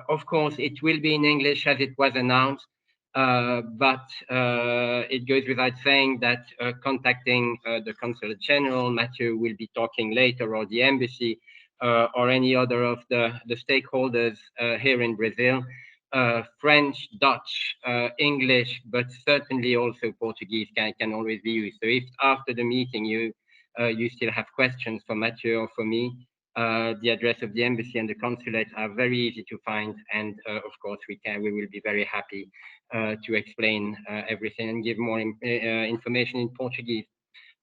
Of course, it will be in English as it was announced, but it goes without saying that contacting the Consulate General, Matthew will be talking later, or the embassy, or any other of the stakeholders here in Brazil, French, Dutch, English, but certainly also Portuguese can always be used. So if after the meeting you still have questions for Mathieu or for me, the address of the embassy and the consulate are very easy to find, and of course we will be very happy to explain everything and give more information in Portuguese.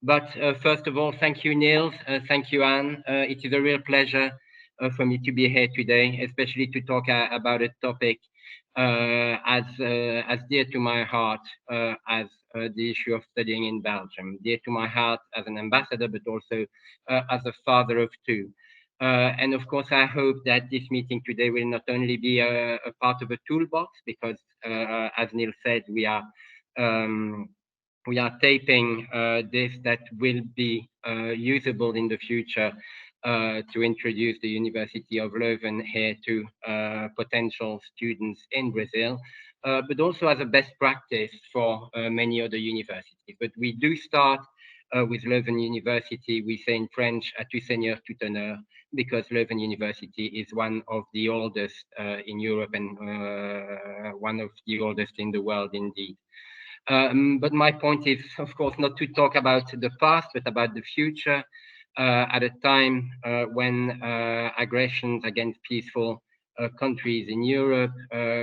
But first of all, thank you, Niels. Thank you, Anne. It is a real pleasure for me to be here today, especially to talk about a topic as dear to my heart as the issue of studying in Belgium, dear to my heart as an ambassador, but also as a father of two. And of course, I hope that this meeting today will not only be a part of a toolbox, because as Neil said, we are taping this that will be usable in the future to introduce the University of Leuven here to potential students in Brazil, but also as a best practice for many other universities. But we do start with Leuven University. We say in French, à tout seigneur, tout honneur, because Leuven University is one of the oldest in Europe and one of the oldest in the world indeed. But my point is, of course, not to talk about the past, but about the future. At a time when aggressions against peaceful countries in Europe,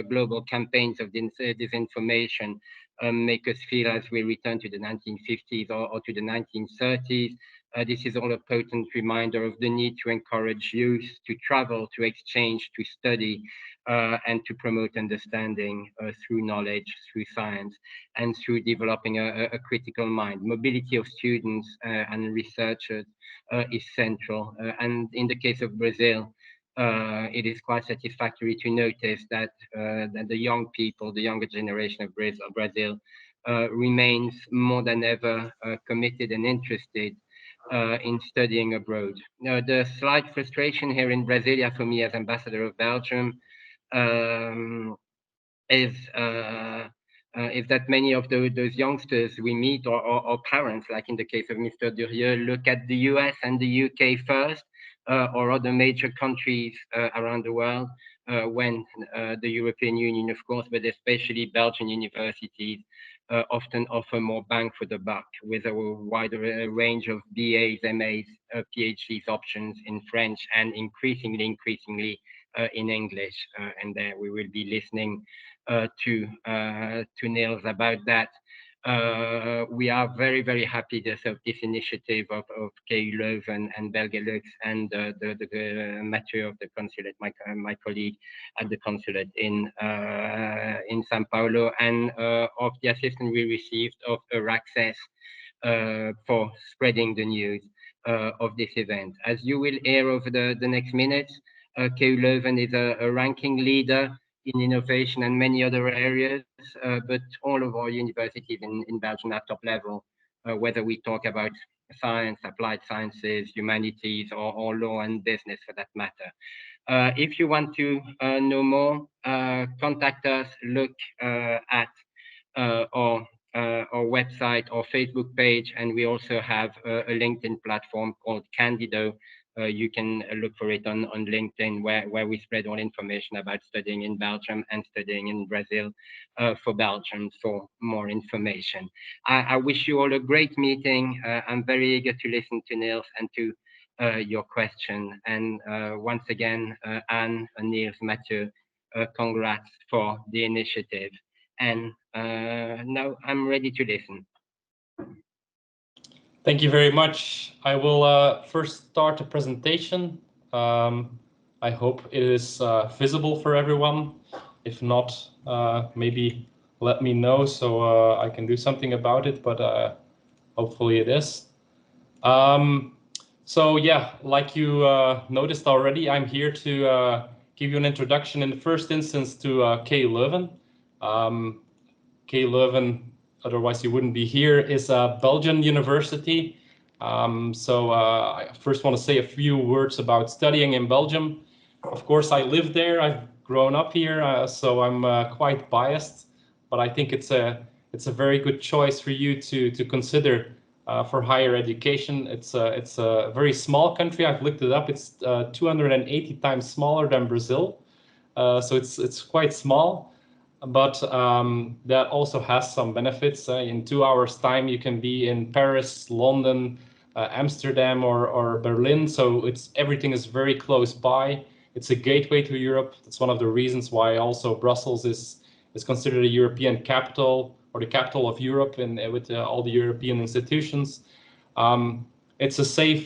global campaigns of disinformation make us feel as we return to the 1950s or to the 1930s. This is all a potent reminder of the need to encourage youth to travel, to exchange, to study, and to promote understanding through knowledge, through science, and through developing a critical mind. Mobility of students and researchers is central. And in the case of Brazil, it is quite satisfactory to notice that, that the young people, the younger generation of Brazil remains more than ever committed and interested in studying abroad. The slight frustration here in Brasilia for me as ambassador of Belgium is that many of those youngsters we meet, or parents, like in the case of Mr. Durieux, look at the US and the UK first, or other major countries around the world, when the European Union, of course, but especially Belgian universities, often offer more bang for the buck with a wider range of BAs, MAs, PhDs options in French, and increasingly in English. And there we will be listening to Niels about that. We are very, very happy of this initiative of KU Leuven and Belgelux and the Mathieu of the consulate, my colleague at the consulate in Sao Paulo, and of the assistance we received of Access for spreading the news of this event. As you will hear over the next minutes, KU Leuven is a ranking leader in innovation and many other areas, but all of our universities in Belgium are top level, whether we talk about science, applied sciences, humanities, or law and business for that matter. If you want to know more, contact us, look at our website or Facebook page, and we also have a LinkedIn platform called Candido. You can look for it on LinkedIn, where we spread all information about studying in Belgium and studying in Brazil for Belgians for more information. I wish you all a great meeting. I'm very eager to listen to Niels and to your question. And once again, Anne, Niels, Mathieu, congrats for the initiative. And now I'm ready to listen. Thank you very much. I will first start the presentation. I hope it is visible for everyone. If not, maybe let me know so I can do something about it, but hopefully it is. So yeah, like you noticed already, I'm here to give you an introduction in the first instance to KU Leuven. KU Leuven, otherwise you wouldn't be here, is a Belgian university. So I first want to say a few words about studying in Belgium. Of course, I lived there. I've grown up here, so I'm quite biased, but I think it's a very good choice for you to consider for higher education. It's a very small country. I've looked it up. It's 280 times smaller than Brazil, so it's quite small. But that also has some benefits. In 2 hours' time, you can be in Paris, London, Amsterdam, or Berlin. So everything is very close by. It's a gateway to Europe. That's one of the reasons why also Brussels is considered a European capital, or the capital of Europe, with all the European institutions. It's a safe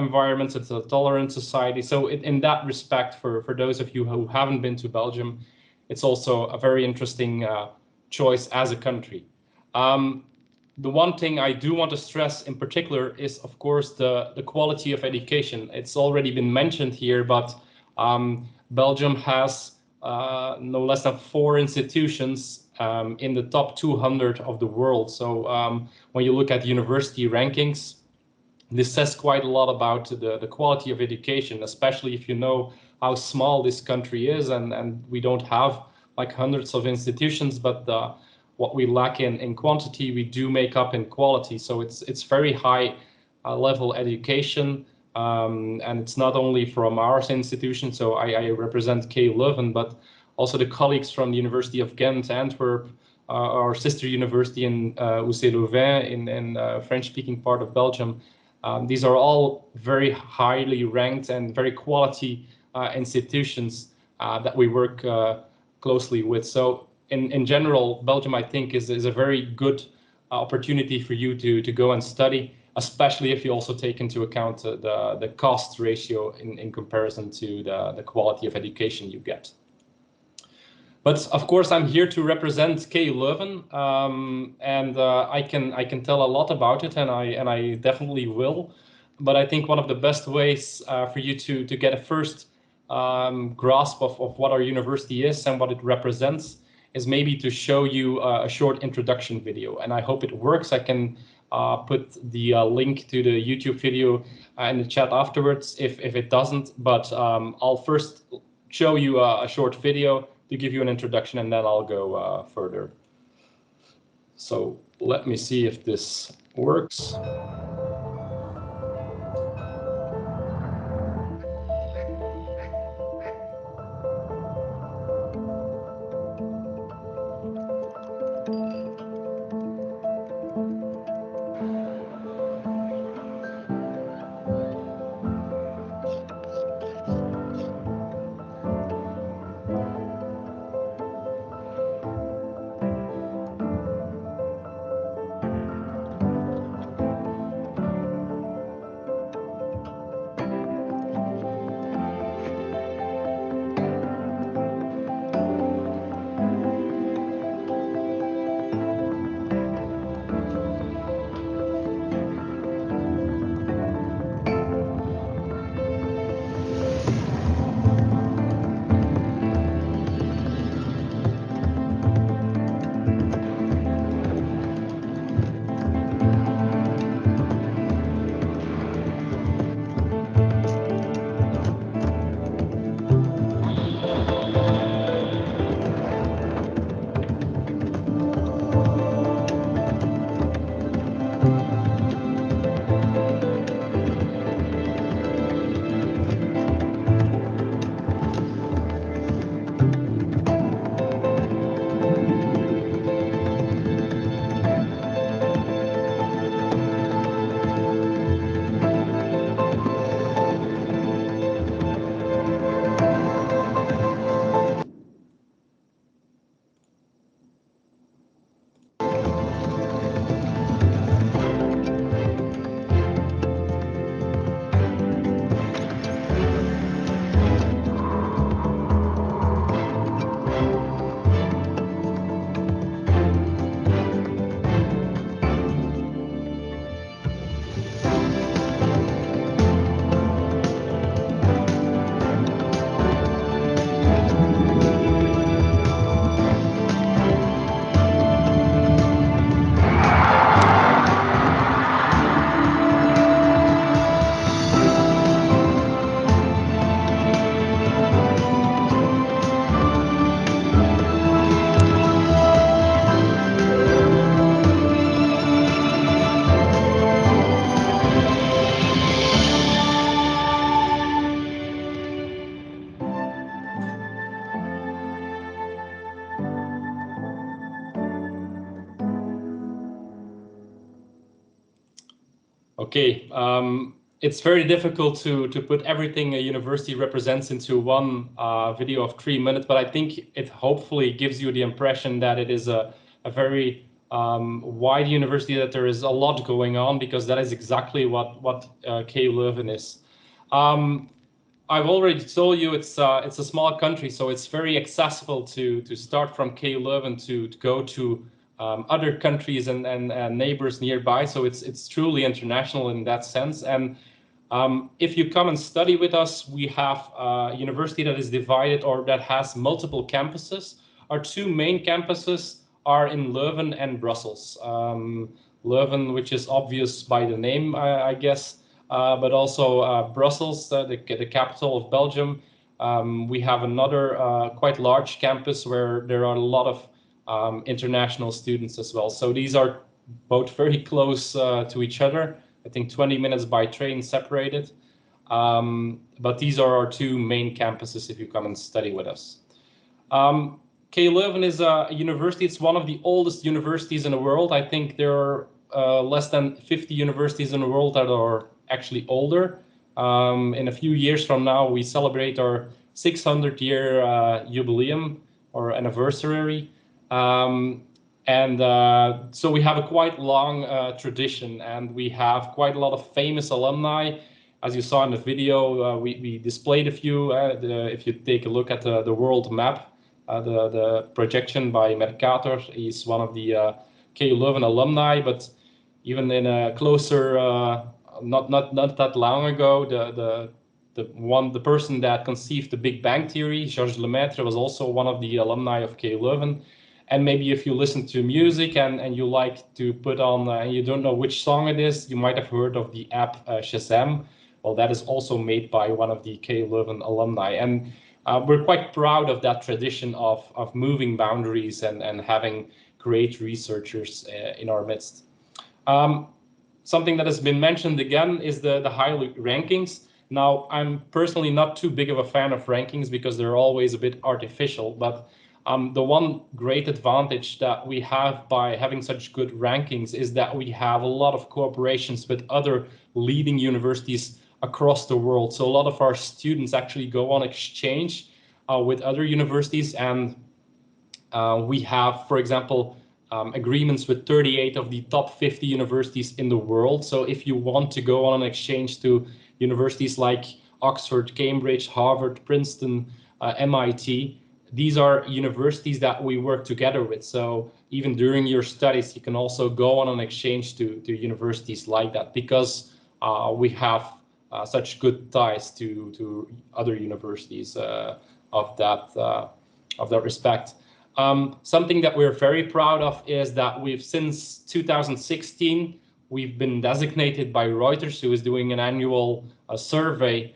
environment. It's a tolerant society. So in that respect, for those of you who haven't been to Belgium, it's also a very interesting choice as a country. The one thing I do want to stress in particular is, of course, the quality of education. It's already been mentioned here, but Belgium has no less than 4 institutions in the top 200 of the world. So when you look at university rankings, this says quite a lot about the quality of education, especially if you know how small this country is, and we don't have like hundreds of institutions, but what we lack in quantity, we do make up in quality. So it's very high level education, and it's not only from our institution. So I represent KU Leuven, but also the colleagues from the University of Ghent, Antwerp, our sister university in UC Leuven in French-speaking part of Belgium. These are all very highly ranked and very quality institutions that we work closely with. So in general, Belgium, I think, is a very good opportunity for you to go and study, especially if you also take into account the cost ratio in comparison to the quality of education you get. But of course, I'm here to represent KU Leuven, and I can tell a lot about it, and I definitely will. But I think one of the best ways for you to get a first grasp of what our university is and what it represents is maybe to show you a short introduction video. And I hope it works. I can put the link to the YouTube video in the chat afterwards if it doesn't. But I'll first show you a short video to give you an introduction, and then I'll go further. So let me see if this works. Okay, it's very difficult to put everything a university represents into one video of 3 minutes, but I think it hopefully gives you the impression that it is a very wide university, that there is a lot going on, because that is exactly what KU Leuven is. I've already told you it's a small country, so it's very accessible to start from KU Leuven to go to other countries and neighbors nearby. So it's truly international in that sense. And if you come and study with us, we have a university that is divided, or that has multiple campuses. Our two main campuses are in Leuven and Brussels. Leuven, which is obvious by the name, I guess, but also Brussels, the capital of Belgium. We have another quite large campus where there are a lot of international students as well. So these are both very close to each other. I think 20 minutes by train separated. But these are our two main campuses if you come and study with us. KU Leuven is a university. It's one of the oldest universities in the world. I think there are less than 50 universities in the world that are actually older. In a few years from now, we celebrate our 600-year jubileum or anniversary. So we have a quite long tradition, and we have quite a lot of famous alumni. As you saw in the video, we displayed a few. If you take a look at the world map, the projection by Mercator, he's one of the KU Leuven alumni. But even in a closer, not that long ago, the person that conceived the Big Bang Theory, Georges Lemaitre, was also one of the alumni of KU Leuven. And maybe if you listen to music and you like to put on, and you don't know which song it is, you might have heard of the app Shazam. Well, that is also made by one of the KU Leuven alumni. And we're quite proud of that tradition of moving boundaries and having great researchers in our midst. Something that has been mentioned again is the high rankings. Now, I'm personally not too big of a fan of rankings because they're always a bit artificial, but the one great advantage that we have by having such good rankings is that we have a lot of cooperations with other leading universities across the world. So a lot of our students actually go on exchange with other universities, and we have, for example, agreements with 38 of the top 50 universities in the world. So if you want to go on an exchange to universities like Oxford, Cambridge, Harvard, Princeton, MIT, these are universities that we work together with. So even during your studies, you can also go on an exchange to universities like that, because we have such good ties to other universities of that respect. Something that we're very proud of is that since 2016, we've been designated by Reuters, who is doing an annual survey.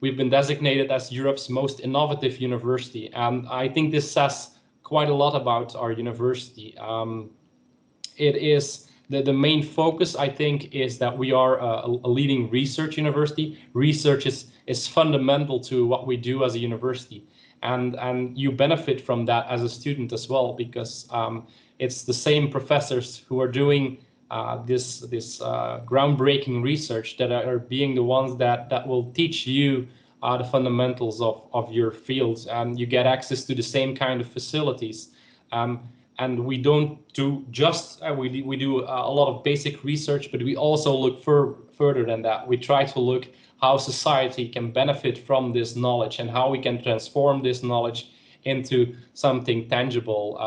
We've been designated as Europe's most innovative university. And I think this says quite a lot about our university. It is the main focus, I think, is that we are a leading research university. Research is fundamental to what we do as a university. And you benefit from that as a student as well, because it's the same professors who are doing this groundbreaking research that are being the ones that will teach you the fundamentals of your fields, and you get access to the same kind of facilities. And we don't do just, we do a lot of basic research, but we also look further than that. We try to look how society can benefit from this knowledge and how we can transform this knowledge into something tangible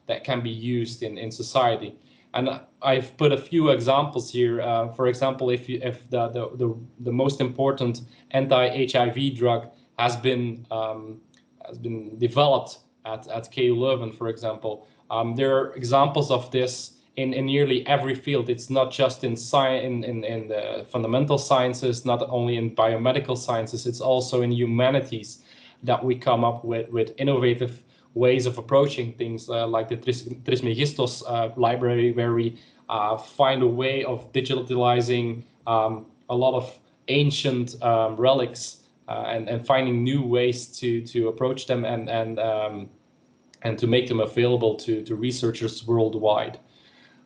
that can be used in society. And I've put a few examples here. For example, if the most important anti-HIV drug has been developed at KU Leuven, for example, there are examples of this in nearly every field. It's not just in the fundamental sciences, not only in biomedical sciences, it's also in humanities that we come up with innovative ways of approaching things, like the Trismegistos library, where we find a way of digitalizing a lot of ancient relics and finding new ways to approach them and to make them available to researchers worldwide.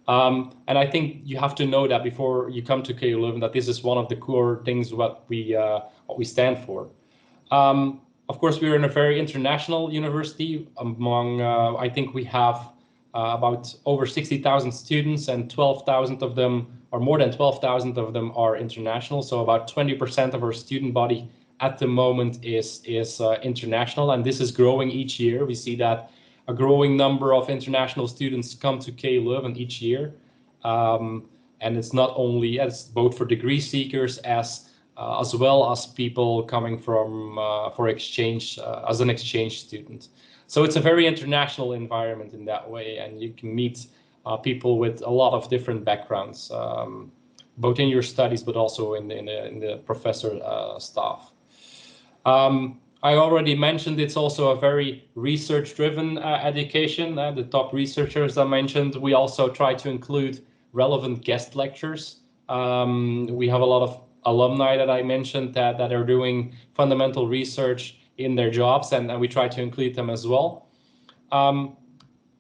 And I think you have to know that before you come to KU Leuven, that this is one of the core things what we stand for. Of course, we're in a very international university. Among I think we have about over 60,000 students, and 12,000 of them, or more than 12,000 of them, are international. So about 20% of our student body at the moment is international, and this is growing each year. We see that a growing number of international students come to KU Leuven each year, and it's not only as both for degree seekers as well as people coming from for exchange as an exchange student. So it's a very international environment in that way, and you can meet people with a lot of different backgrounds, both in your studies but also in the professor staff. I already mentioned it's also a very research-driven education. The top researchers I mentioned, we also try to include relevant guest lectures. We have a lot of alumni that I mentioned that are doing fundamental research in their jobs, and we try to include them as well.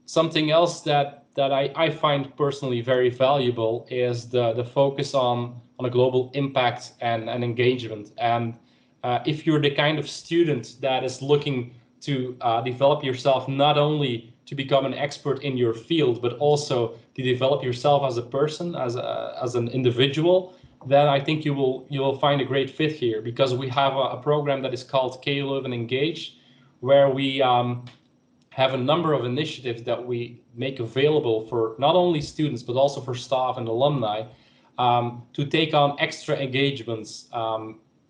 Something else that I find personally very valuable is the focus on a global impact and engagement. And if you're the kind of student that is looking to develop yourself, not only to become an expert in your field, but also to develop yourself as a person, as an individual, then I think you will find a great fit here, because we have a program that is called KU Leuven Engage, where we have a number of initiatives that we make available for not only students, but also for staff and alumni to take on extra engagements.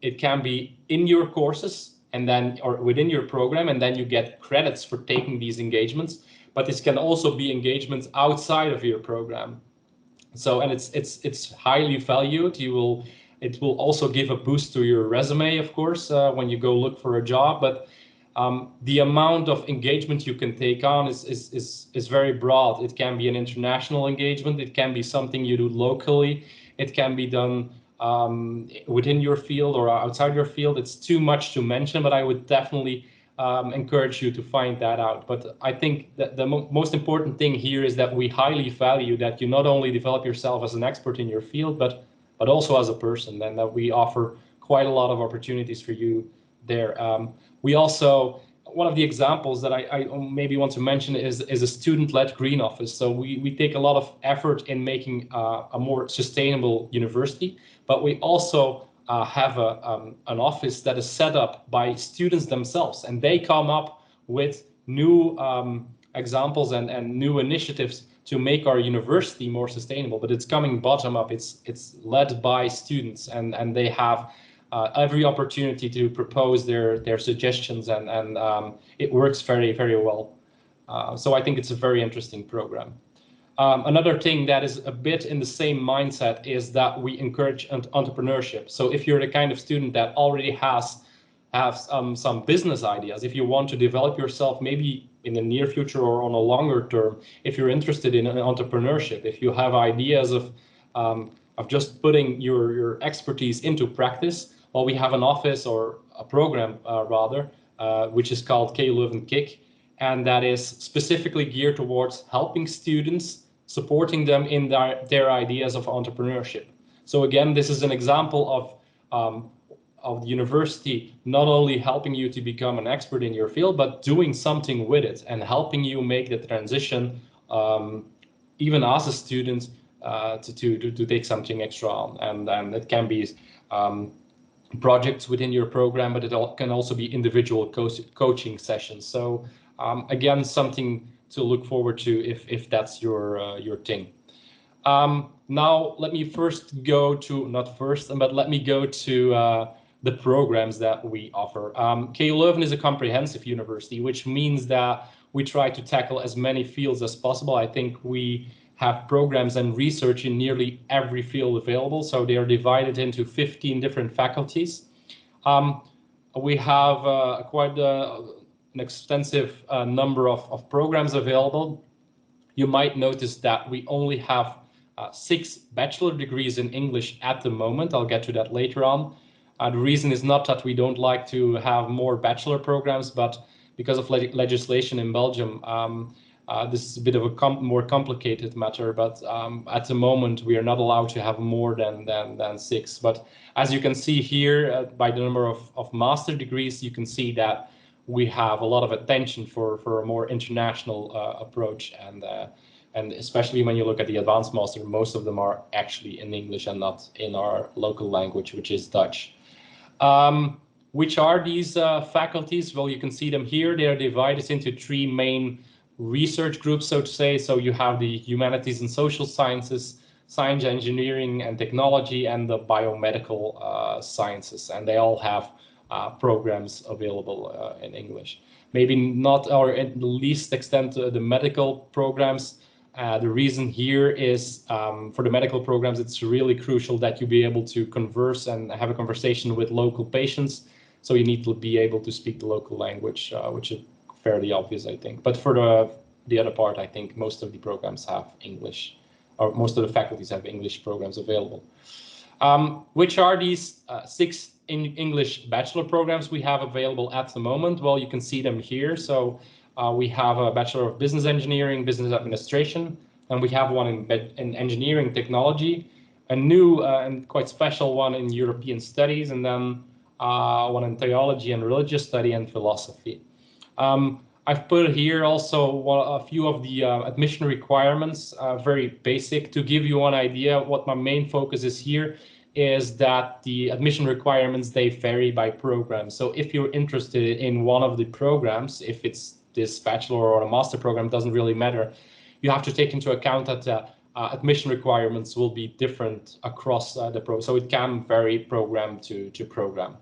It can be in your courses and then, or within your program, and then you get credits for taking these engagements. But this can also be engagements outside of your program. So, and it's highly valued. It will also give a boost to your resume, of course, when you go look for a job. But the amount of engagement you can take on is very broad. It can be an international engagement. It can be something you do locally. It can be done within your field or outside your field. It's too much to mention, but I would definitely encourage you to find that out. But I think that the most important thing here is that we highly value that you not only develop yourself as an expert in your field, but also as a person, and that we offer quite a lot of opportunities for you there. We also, one of the examples that I maybe want to mention is a student-led green office. So we take a lot of effort in making a more sustainable university, but we also have an office that is set up by students themselves, and they come up with new examples and new initiatives to make our university more sustainable. But it's coming bottom up. It's led by students, and they have every opportunity to propose their suggestions, and it works very, very well. So I think it's a very interesting program. Another thing that is a bit in the same mindset is that we encourage entrepreneurship. So if you're the kind of student that already have some business ideas, if you want to develop yourself maybe in the near future or on a longer term, if you're interested in entrepreneurship, if you have ideas of just putting your expertise into practice, well, we have an office or a program rather, which is called KU Leuven Kick, and that is specifically geared towards helping students, supporting them in their ideas of entrepreneurship. So again, this is an example of the university not only helping you to become an expert in your field, but doing something with it and helping you make the transition, even as a student, to take something extra on. And it can be projects within your program, but it can also be individual coaching sessions. So again, something to look forward to if that's your thing. Now, let me first go to, not first, but let me go to the programs that we offer. KU Leuven is a comprehensive university, which means that we try to tackle as many fields as possible. I think we have programs and research in nearly every field available. So they are divided into 15 different faculties. We have quite an extensive number of programs available. You might notice that we only have 6 bachelor degrees in English at the moment. I'll get to that later on. The reason is not that we don't like to have more bachelor programs, but because of legislation in Belgium, This is a bit of a more complicated matter, but at the moment we are not allowed to have more than 6. But as you can see here, by the number of master degrees, you can see that we have a lot of attention for a more international approach, and especially when you look at the advanced master, most of them are actually in English and not in our local language, which is Dutch. Which are these faculties? Well, you can see them here. They are divided into 3 main research groups, so to say. So you have the humanities and social sciences, science, engineering and technology, and the biomedical sciences, and they all have programs available in English. Maybe not, or at the least extent, the medical programs. The reason here is for the medical programs, it's really crucial that you be able to converse and have a conversation with local patients. So you need to be able to speak the local language, which is fairly obvious, I think. But for the other part, I think most of the programs have English, or most of the faculties have English programs available. Which are these 6 English bachelor programs we have available at the moment? Well, you can see them here. So we have a Bachelor of Business Engineering, Business Administration, and we have one in Engineering Technology, a new and quite special one in European Studies, and then one in Theology and Religious Study and Philosophy. I've put here also a few of the admission requirements, very basic, to give you an idea. What my main focus is here is that the admission requirements, they vary by program. So if you're interested in one of the programs, if it's this bachelor or a master program, doesn't really matter. You have to take into account that admission requirements will be different across the program. So it can vary program to program.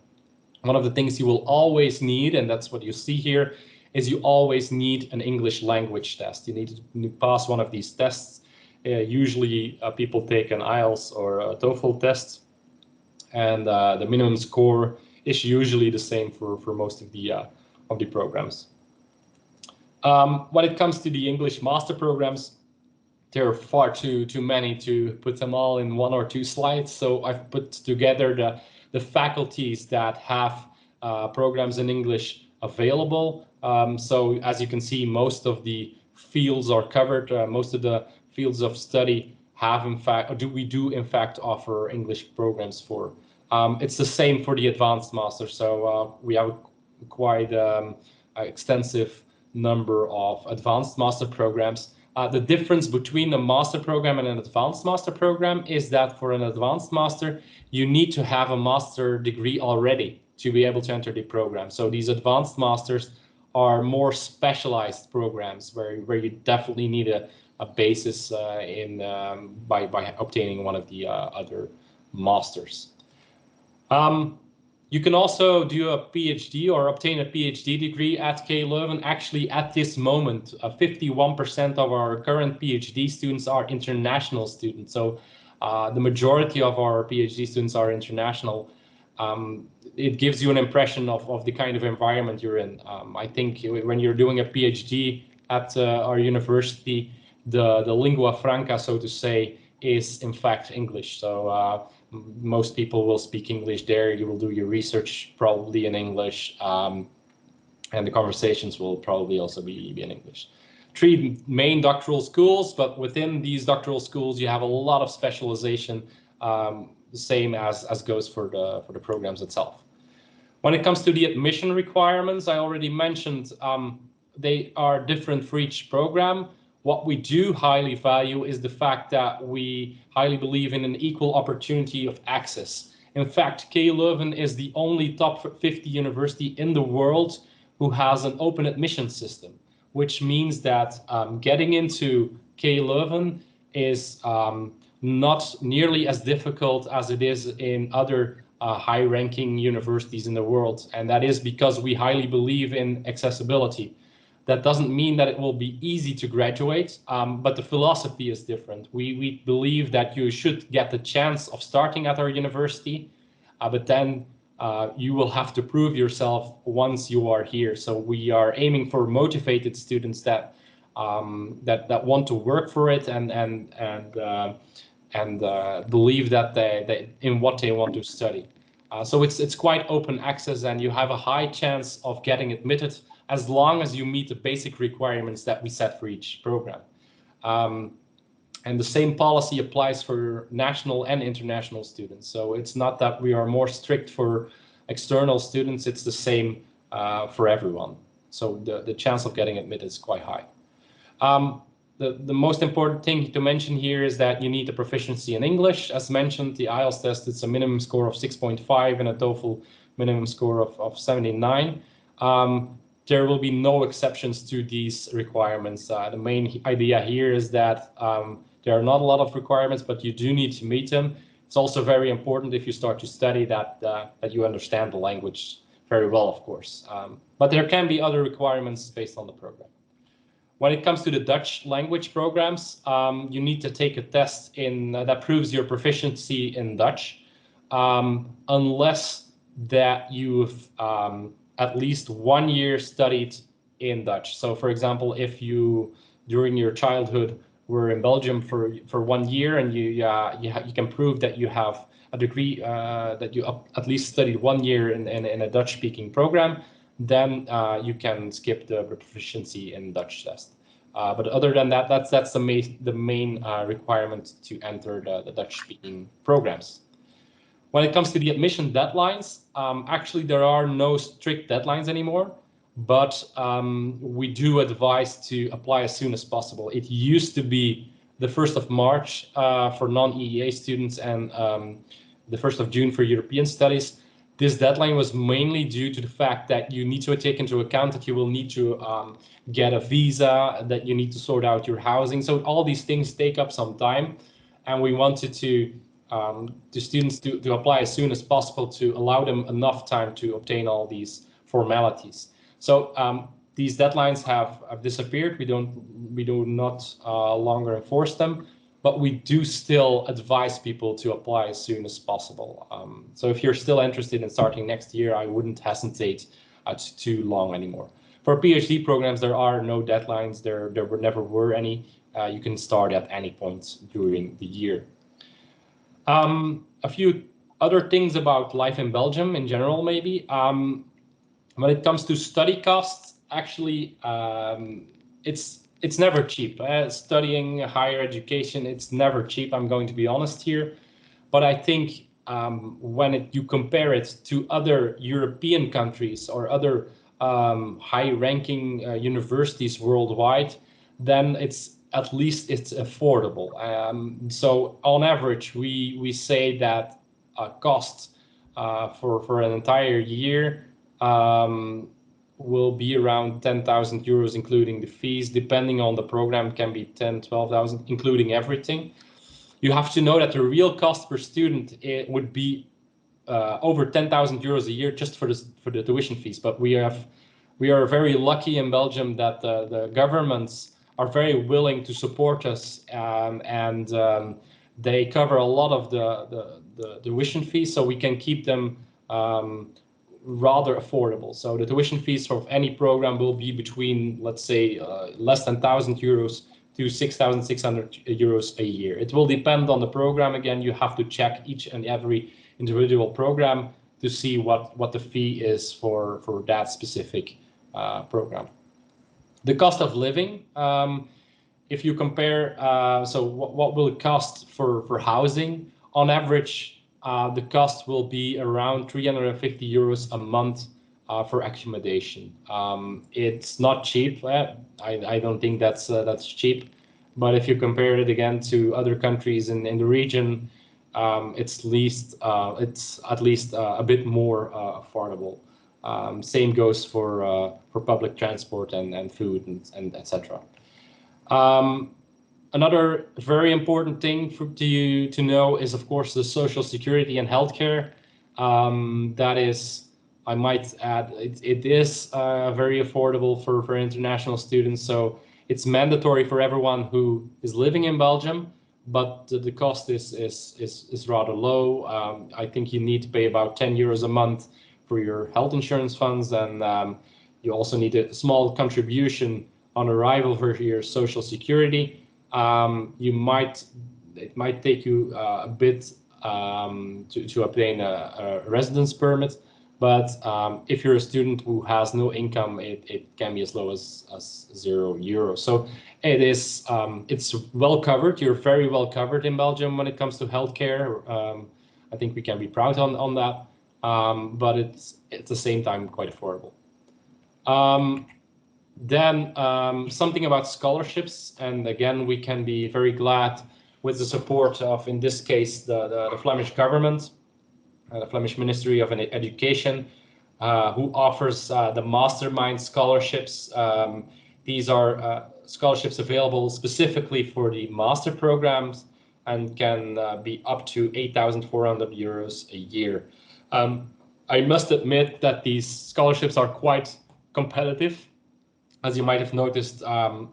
One of the things you will always need, and that's what you see here, is you always need an English language test. You need to pass one of these tests. Usually people take an IELTS or a TOEFL test, and the minimum score is usually the same for most of the programs. When it comes to the English master programs, there are far too many to put them all in 1 or 2 slides. So I've put together the faculties that have programs in English available. So as you can see, most of the fields are covered. Most of the fields of study have, in fact, we do in fact offer English programs for. It's the same for the advanced master. So we have quite extensive number of advanced master programs. The difference between the master program and an advanced master program is that for an advanced master, you need to have a master degree already to be able to enter the program. So these advanced masters are more specialized programs where you definitely need a basis by obtaining one of the other masters. You can also do a PhD or obtain a PhD degree at KU Leuven. Actually, at this moment, 51% of our current PhD students are international students. So the majority of our PhD students are international. It gives you an impression of the kind of environment you're in. I think when you're doing a PhD at our university, the lingua franca, so to say, is in fact English. So most people will speak English there. You will do your research probably in English, and the conversations will probably also be in English. 3 main doctoral schools, but within these doctoral schools, you have a lot of specialization, the same as goes for the programs itself. When it comes to the admission requirements, I already mentioned they are different for each program. What we do highly value is the fact that we highly believe in an equal opportunity of access. In fact, KU Leuven is the only top 50 university in the world who has an open admission system, which means that getting into KU Leuven is not nearly as difficult as it is in other high-ranking universities in the world. And that is because we highly believe in accessibility. That doesn't mean that it will be easy to graduate, but the philosophy is different. We believe that you should get the chance of starting at our university, but then you will have to prove yourself once you are here. So we are aiming for motivated students that want to work for it and believe that they in what they want to study. So it's quite open access, and you have a high chance of getting admitted as long as you meet the basic requirements that we set for each program. And the same policy applies for national and international students. So it's not that we are more strict for external students, it's the same for everyone. So the chance of getting admitted is quite high. The most important thing to mention here is that you need a proficiency in English. As mentioned, the IELTS test, it's a minimum score of 6.5 and a TOEFL minimum score of 79. There will be no exceptions to these requirements. The main idea here is that there are not a lot of requirements, but you do need to meet them. It's also very important if you start to study that you understand the language very well, of course. But there can be other requirements based on the program. When it comes to the Dutch language programs, you need to take a test that proves your proficiency in Dutch, unless that you've at least 1 year studied in Dutch. So, for example, if you during your childhood were in Belgium for 1 year and you can prove that you have a degree that you at least studied 1 year in a Dutch-speaking program, then you can skip the proficiency in Dutch test. But other than that, that's the main requirement to enter the Dutch-speaking programs. When it comes to the admission deadlines, actually there are no strict deadlines anymore, but we do advise to apply as soon as possible. It used to be the 1st of March for non-EEA students and the 1st of June for European studies. This deadline was mainly due to the fact that you need to take into account that you will need to get a visa, that you need to sort out your housing. So all these things take up some time, and we wanted to students to apply as soon as possible to allow them enough time to obtain all these formalities. So these deadlines have disappeared. We do not longer enforce them, but we do still advise people to apply as soon as possible. So if you're still interested in starting next year, I wouldn't hesitate too long anymore. For PhD programs, there are no deadlines. There never were any. You can start at any point during the year. A few other things about life in Belgium in general, maybe. When it comes to study costs, actually, it's never cheap. Studying higher education, it's never cheap. I'm going to be honest here, but I think when you compare it to other European countries or other high-ranking universities worldwide, then it's affordable. So on average, we say that cost for an entire year will be around 10,000 euros, including the fees. Depending on the program, it can be 10, 12,000, including everything. You have to know that the real cost per student would be over 10,000 euros a year just for the tuition fees. But we are very lucky in Belgium that the governments are very willing to support us, and they cover a lot of the tuition fees, so we can keep them rather affordable. So the tuition fees for any program will be between, let's say, less than 1,000 euros to 6,600 euros a year. It will depend on the program. Again, you have to check each and every individual program to see what the fee is for that specific program. The cost of living, if you compare, so what will it cost for housing? On average, the cost will be around 350 euros a month for accommodation. It's not cheap. I don't think that's cheap. But if you compare it again to other countries in the region, it's at least a bit more affordable. Same goes for public transport and food and etc. Another very important thing to you to know is, of course, the social security and healthcare. That is, I might add, it is very affordable for international students. So it's mandatory for everyone who is living in Belgium, but the cost is rather low. I think you need to pay about 10 euros a month for your health insurance funds, and you also need a small contribution on arrival for your social security. It might take you a bit to obtain a residence permit, But if you're a student who has no income, it can be as low as €0. So it is it's well covered. You're very well covered in Belgium when it comes to healthcare. I think we can be proud on that. But it's at the same time quite affordable. Then something about scholarships, and again, we can be very glad with the support of, in this case, the Flemish government, the Flemish Ministry of Education, who offers the Mastermind Scholarships. These are scholarships available specifically for the master programs and can be up to €8,400 a year. I must admit that these scholarships are quite competitive. As you might have noticed,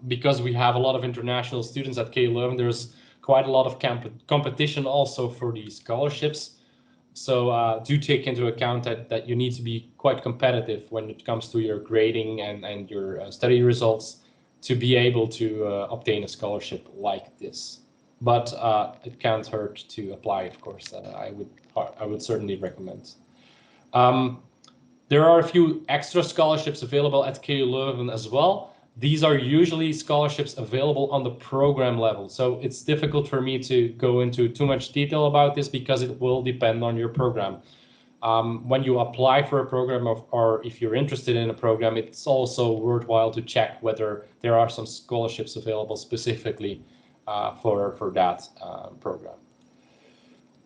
because we have a lot of international students at KU Leuven, there's quite a lot of competition also for these scholarships. So do take into account that you need to be quite competitive when it comes to your grading and your study results to be able to obtain a scholarship like this. But it can't hurt to apply, of course. I would certainly recommend. There are a few extra scholarships available at KU Leuven as well. These are usually scholarships available on the program level. So it's difficult for me to go into too much detail about this because it will depend on your program. When you apply for a program or if you're interested in a program, it's also worthwhile to check whether there are some scholarships available specifically for that program.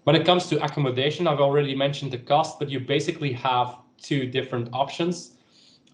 When it comes to accommodation, I've already mentioned the cost, but you basically have two different options.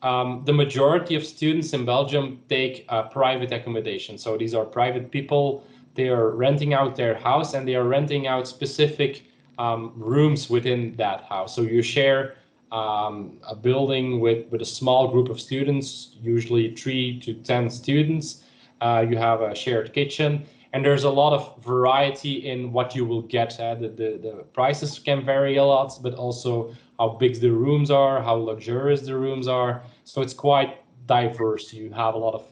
The majority of students in Belgium take private accommodation. So these are private people. They are renting out their house and they are renting out specific rooms within that house. So you share a building with a small group of students, usually 3 to 10 students. You have a shared kitchen. And there's a lot of variety in what you will get. The prices can vary a lot, but also how big the rooms are, how luxurious the rooms are. So it's quite diverse. You have a lot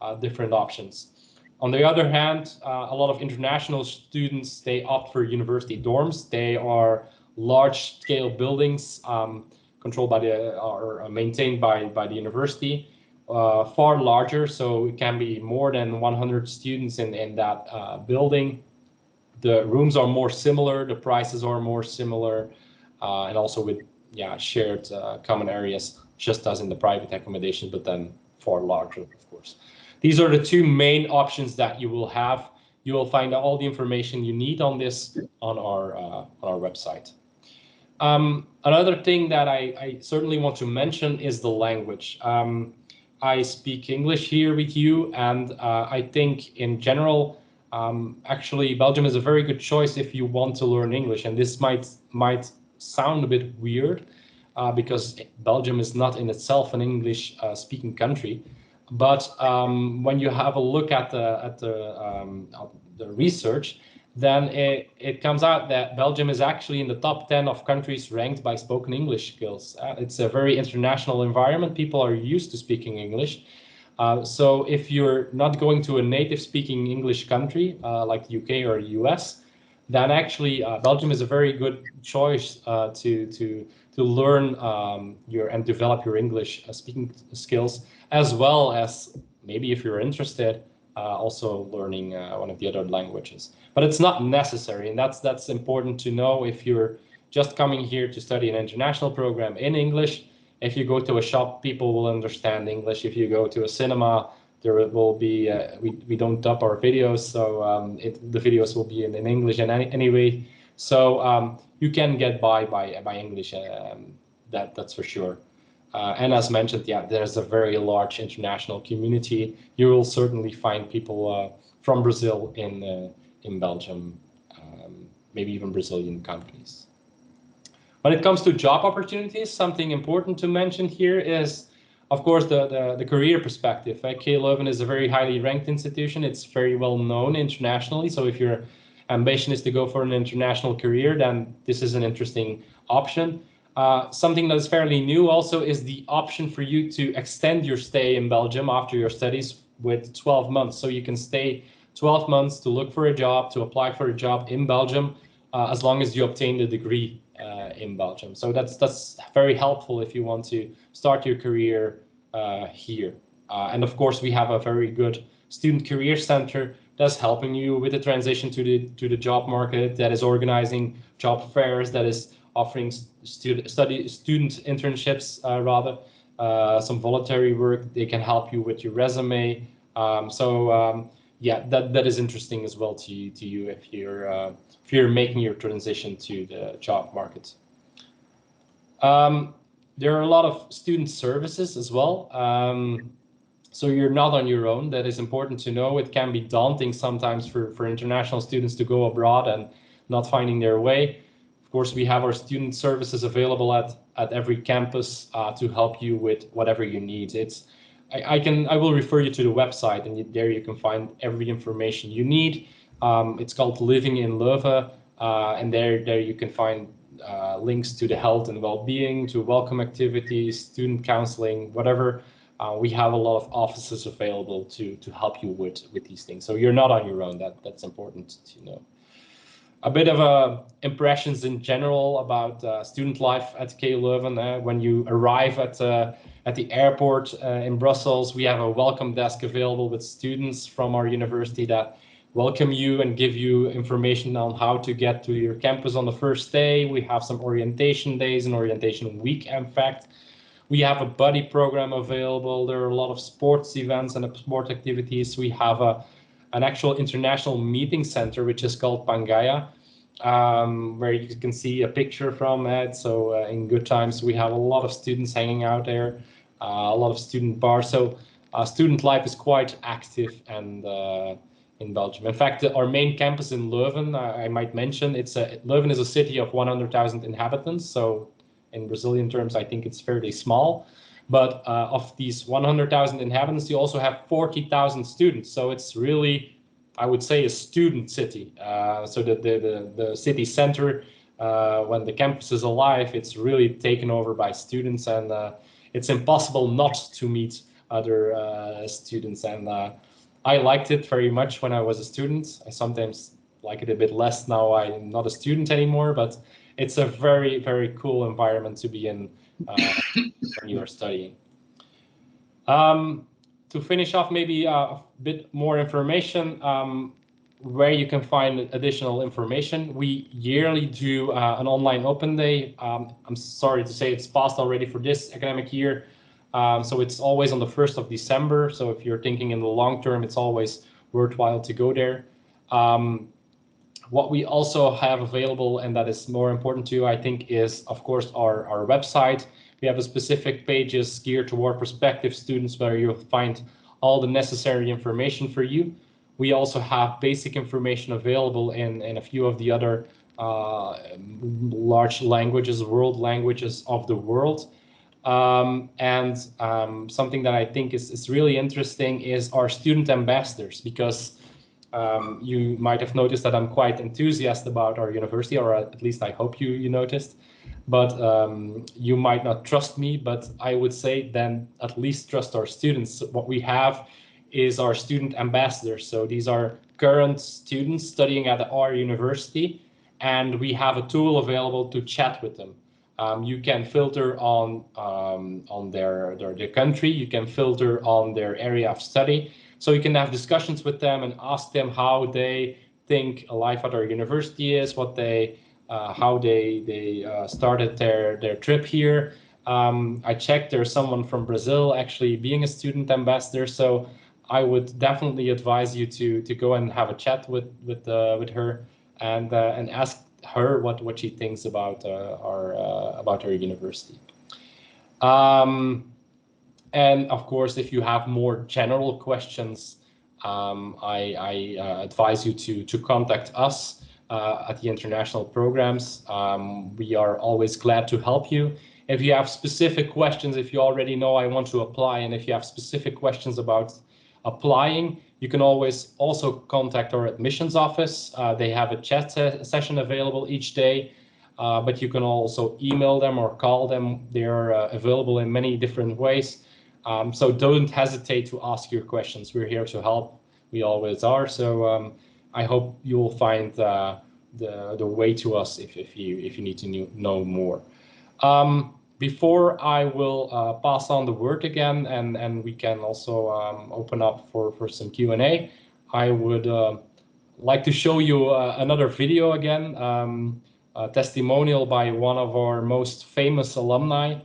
of different options. On the other hand, a lot of international students, they opt for university dorms. They are large-scale buildings controlled by or maintained by the university. Far larger, so it can be more than 100 students in that building. The rooms are more similar, the prices are more similar, and also with shared common areas, just as in the private accommodation, but then far larger, of course. These are the two main options that you will have. You will find all the information you need on this on our website. Another thing that I certainly want to mention is the language. I speak English here with you, and I think in general, actually, Belgium is a very good choice if you want to learn English. And this might sound a bit weird because Belgium is not in itself an English-speaking country. But when you have a look at the research, then it comes out that Belgium is actually in the top 10 of countries ranked by spoken English skills. It's a very international environment. People are used to speaking English. So if you're not going to a native speaking English country like the UK or the US, then actually Belgium is a very good choice to learn and develop your English speaking skills, as well as maybe if you're interested, also learning one of the other languages. But it's not necessary, and that's important to know if you're just coming here to study an international program in English. If you go to a shop, people will understand English. If you go to a cinema, there will be, we don't dub our videos, so the videos will be in English anyway. So you can get by English, that's for sure. And as mentioned, there's a very large international community. You will certainly find people from Brazil in Belgium, maybe even Brazilian companies. When it comes to job opportunities, something important to mention here is, of course, the career perspective. KU Leuven is a very highly ranked institution. It's very well known internationally. So if your ambition is to go for an international career, then this is an interesting option. Something that is fairly new also is the option for you to extend your stay in Belgium after your studies with 12 months. So you can stay 12 months to look for a job, to apply for a job in Belgium, as long as you obtain the degree in Belgium. So that's very helpful if you want to start your career here. And of course, we have a very good student career center that's helping you with the transition to the job market, that is organizing job fairs, that is offering student internships, some voluntary work. They can help you with your resume. Yeah, that is interesting as well to you if you're making your transition to the job market. There are a lot of student services as well. So you're not on your own. That is important to know. It can be daunting sometimes for international students to go abroad and not finding their way. Of course, we have our student services available at every campus to help you with whatever you need. I will refer you to the website, and there you can find every information you need. It's called Living in Leuven, and there you can find links to the health and well-being, to welcome activities, student counseling, whatever. We have a lot of offices available to help you with these things. So you're not on your own. That's important to know. A bit of impressions in general about student life at KU Leuven. When you arrive at the airport in Brussels, we have a welcome desk available with students from our university that welcome you and give you information on how to get to your campus on the first day. We have some orientation days, an orientation week, in fact. We have a buddy program available. There are a lot of sports events and sport activities. We have an actual international meeting center, which is called Pangaea, where you can see a picture from it. So in good times, we have a lot of students hanging out there, a lot of student bars. So student life is quite active and in Belgium. In fact, our main campus in Leuven, I might mention, Leuven is a city of 100,000 inhabitants. So in Brazilian terms, I think it's fairly small. But of these 100,000 inhabitants, you also have 40,000 students. So it's really, I would say, a student city. So the city center, when the campus is alive, it's really taken over by students, and it's impossible not to meet other students. And I liked it very much when I was a student. I sometimes like it a bit less now I'm not a student anymore, but it's a very, very cool environment to be in when you are studying. To finish off, maybe a bit more information where you can find additional information. We yearly do an online open day. I'm sorry to say it's passed already for this academic year. So it's always on the 1st of December. So if you're thinking in the long term, it's always worthwhile to go there. What we also have available, and that is more important to you, I think, is, of course, our website. We have a specific pages geared toward prospective students where you'll find all the necessary information for you. We also have basic information available in a few of the other large languages, world languages of the world. Something that I think is really interesting is our student ambassadors, because you might have noticed that I'm quite enthusiastic about our university, or at least I hope you noticed. But you might not trust me, but I would say then at least trust our students. What we have is our student ambassadors. So these are current students studying at our university, and we have a tool available to chat with them. You can filter on their country, you can filter on their area of study. So you can have discussions with them and ask them how they think life at our university is, what they how they started their trip here. I checked, there's someone from Brazil actually being a student ambassador, so I would definitely advise you to go and have a chat with her and ask her what she thinks about our university. And of course, if you have more general questions, I advise you to contact us at the international programs. We are always glad to help you. If you have specific questions, if you already know I want to apply, and if you have specific questions about applying, you can always also contact our admissions office. They have a chat session available each day, but you can also email them or call them. They are available in many different ways. So don't hesitate to ask your questions. We're here to help. We always are. So I hope you will find the way to us if you need to know more. Before I will pass on the word again, and we can also open up for some Q&A, I would like to show you another video again, a testimonial by one of our most famous alumni,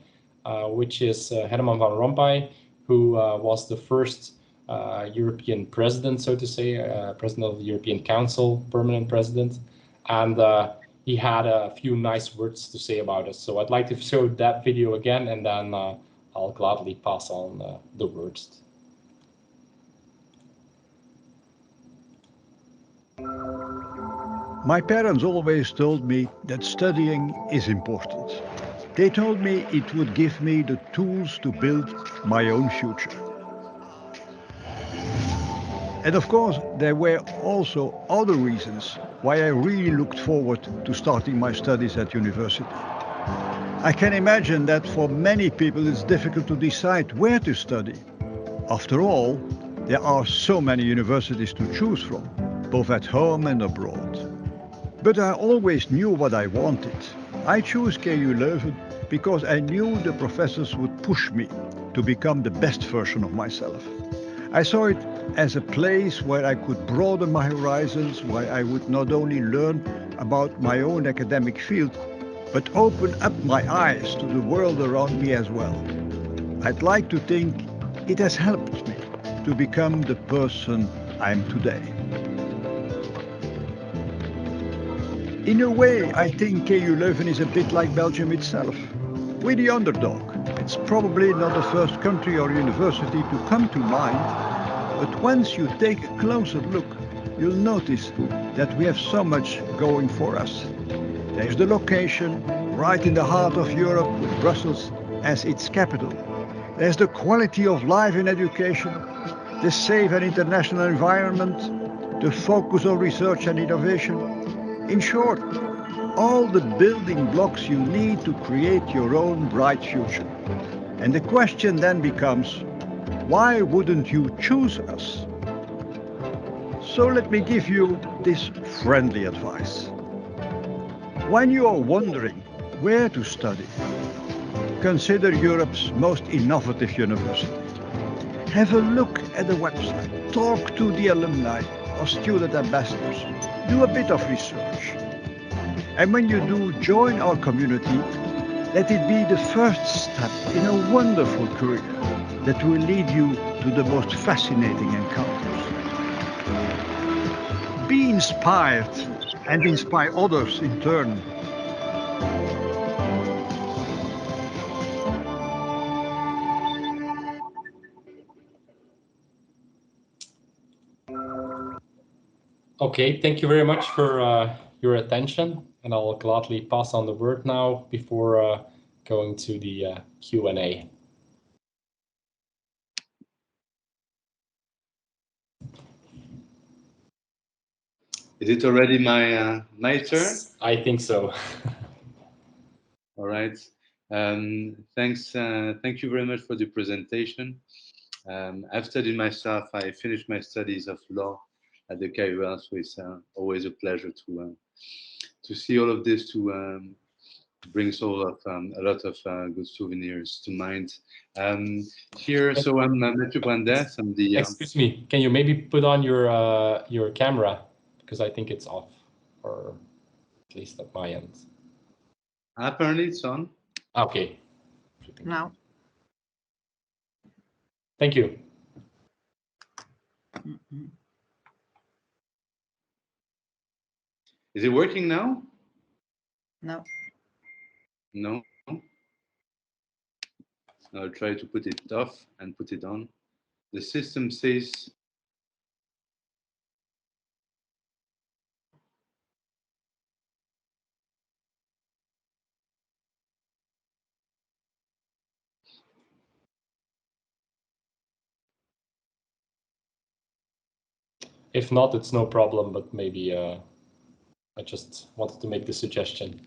which is Herman van Rompuy, who was the first European president, so to say, president of the European Council, permanent president, and he had a few nice words to say about us. So I'd like to show that video again, and then I'll gladly pass on the words. My parents always told me that studying is important. They told me it would give me the tools to build my own future. And of course, there were also other reasons why I really looked forward to starting my studies at university. I can imagine that for many people it's difficult to decide where to study. After all, there are so many universities to choose from, both at home and abroad. But I always knew what I wanted. I chose KU Leuven because I knew the professors would push me to become the best version of myself. I saw it as a place where I could broaden my horizons, where I would not only learn about my own academic field, but open up my eyes to the world around me as well. I'd like to think it has helped me to become the person I am today. In a way, I think KU Leuven is a bit like Belgium itself. We're the underdog. It's probably not the first country or university to come to mind, but once you take a closer look, you'll notice that we have so much going for us. There's the location, right in the heart of Europe, with Brussels as its capital. There's the quality of life in education, the safe and international environment, the focus on research and innovation. In short, all the building blocks you need to create your own bright future. And the question then becomes, why wouldn't you choose us? So let me give you this friendly advice. When you are wondering where to study, consider Europe's most innovative university. Have a look at the website, talk to the alumni or student ambassadors, do a bit of research. And when you do join our community, let it be the first step in a wonderful career that will lead you to the most fascinating encounters. Be inspired and inspire others in turn. Okay, thank you very much for your attention, and I'll gladly pass on the word now before going to the Q&A. Is it already my turn? I think so. All right. Thanks. Thank you very much for the presentation. I've studied myself. I finished my studies of law at the KU, so it's always a pleasure to see all of this. Brings a lot of good souvenirs to mind. Here, so I'm Mathieu Brandes. I'm the. Excuse me. Can you maybe put on your camera, because I think it's off, or at least at my end. Apparently, it's on. Okay. Now. Thank you. Is it working now? No. No. I'll try to put it off and put it on. The system says. If not, it's no problem, but maybe I just wanted to make the suggestion.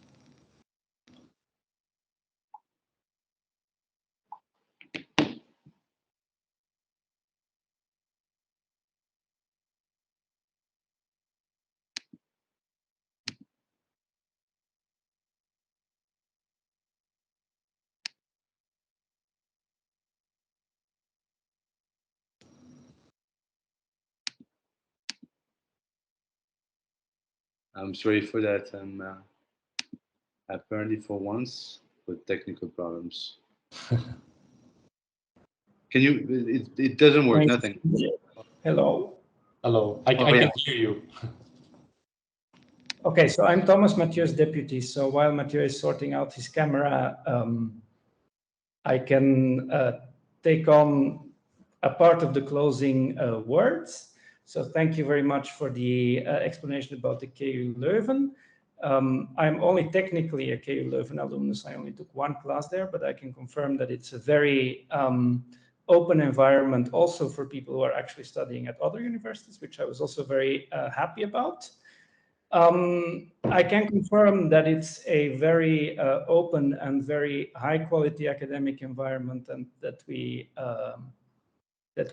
I'm sorry for that. Apparently for once with technical problems. Can you? It doesn't work. Nothing. Hello. Hello. I Oh, can yeah. hear you. Okay, so I'm Thomas, Mathieu's deputy. So while Mathieu is sorting out his camera, I can take on a part of the closing words. So thank you very much for the explanation about the KU Leuven. I'm only technically a KU Leuven alumnus. I only took one class there, but I can confirm that it's a very open environment also for people who are actually studying at other universities, which I was also very happy about. I can confirm that it's a very open and very high quality academic environment, and that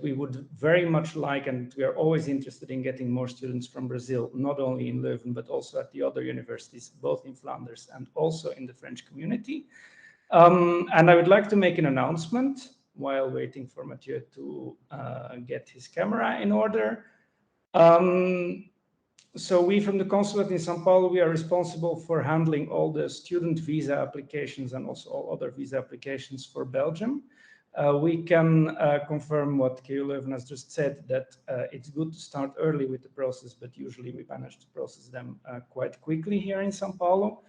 we would very much like, and we are always interested in getting more students from Brazil, not only in Leuven, but also at the other universities, both in Flanders and also in the French community. And I would like to make an announcement while waiting for Mathieu to get his camera in order. So we from the consulate in São Paulo, we are responsible for handling all the student visa applications and also all other visa applications for Belgium. We can confirm what KU Leuven has just said, that it's good to start early with the process, but usually we manage to process them quite quickly here in São Paulo.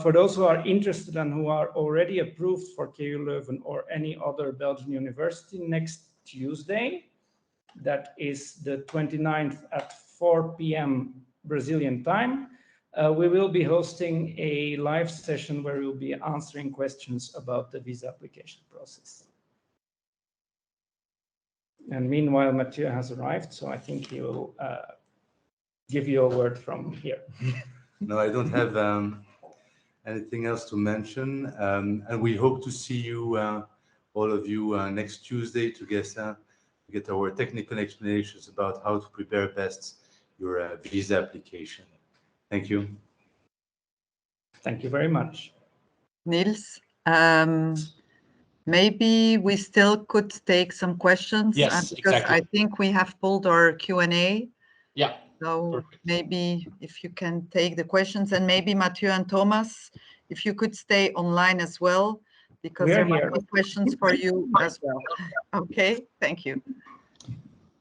For those who are interested and who are already approved for KU Leuven or any other Belgian university, next Tuesday, that is the 29th at 4 p.m. Brazilian time, we will be hosting a live session where we'll be answering questions about the visa application process. And meanwhile, Mathieu has arrived, so I think he will give you a word from here. No, I don't have anything else to mention. And we hope to see you, all of you, next Tuesday to get our technical explanations about how to prepare best your visa application. Thank you. Thank you very much. Niels, maybe we still could take some questions. Yes, because exactly. I think we have pulled our Q&A. Yeah. So Perfect. maybe if you can take the questions, and maybe Mathieu and Thomas, if you could stay online as well, because there might be questions for you as well. Okay, thank you.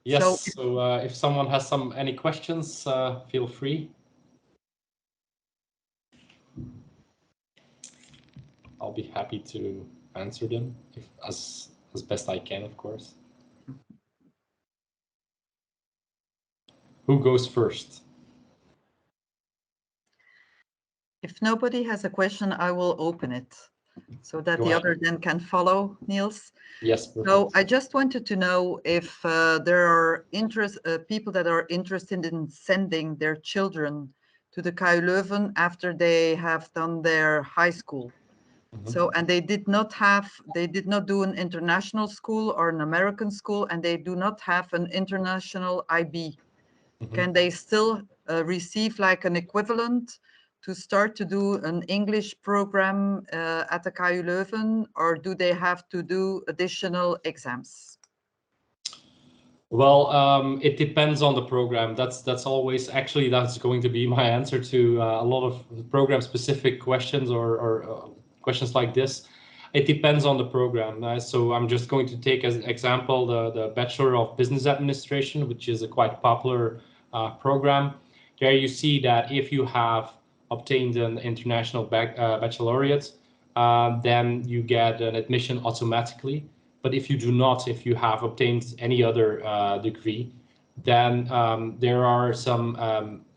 Yes, so if someone has any questions, feel free. I'll be happy to answer them as best I can, of course. Who goes first? If nobody has a question, I will open it so that the other then can follow, Niels. Yes, perfect. So I just wanted to know if there are people that are interested in sending their children to the KU Leuven after they have done their high school. Mm-hmm. So, and they did not do an international school or an American school, and they do not have an international IB. Mm-hmm. Can they still receive like an equivalent to start to do an English program at the KU Leuven, or do they have to do additional exams? Well, it depends on the program. That's always, actually, that's going to be my answer to a lot of program-specific questions or questions like this. It depends on the program. So I'm just going to take as an example the Bachelor of Business Administration, which is a quite popular program. There you see that if you have obtained an international baccalaureate, then you get an admission automatically. But if you do not, if you have obtained any other degree, then there are some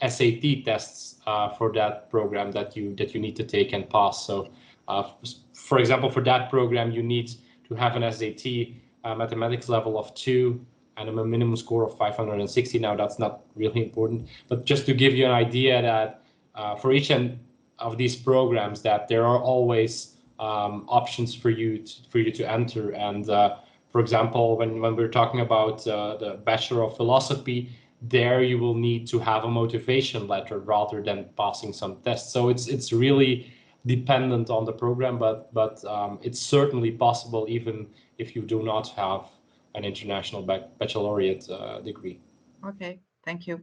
SAT tests for that program that you need to take and pass. So, for example, for that program, you need to have an SAT mathematics level of 2 and a minimum score of 560. Now, that's not really important, but just to give you an idea that for each of these programs, that there are always options for you to enter. And for example, when we're talking about the Bachelor of Philosophy, there you will need to have a motivation letter rather than passing some tests. So it's really dependent on the program, but it's certainly possible even if you do not have an international baccalaureate degree. Okay, thank you.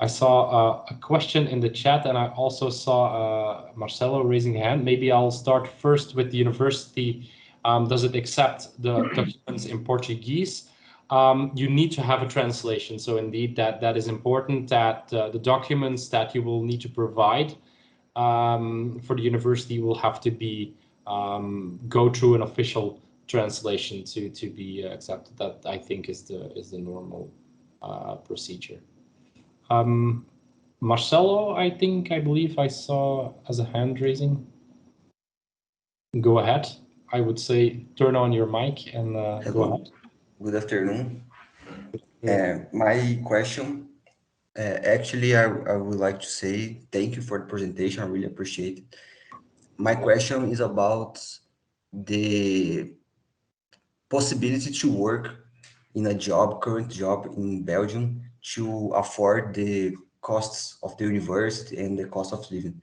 I saw a question in the chat, and I also saw Marcelo raising a hand. Maybe I'll start first with the university. Does it accept the documents in Portuguese? You need to have a translation. So indeed, that is important, that the documents that you will need to provide for the university will have to be go through an official translation to be accepted. That I think is the normal procedure. Marcelo, I believe I saw as a hand raising. Go ahead. I would say turn on your mic and go ahead. Good afternoon. My question, actually, I would like to say thank you for the presentation. I really appreciate it. My question is about the possibility to work in a current job in Belgium, to afford the costs of the university and the cost of living.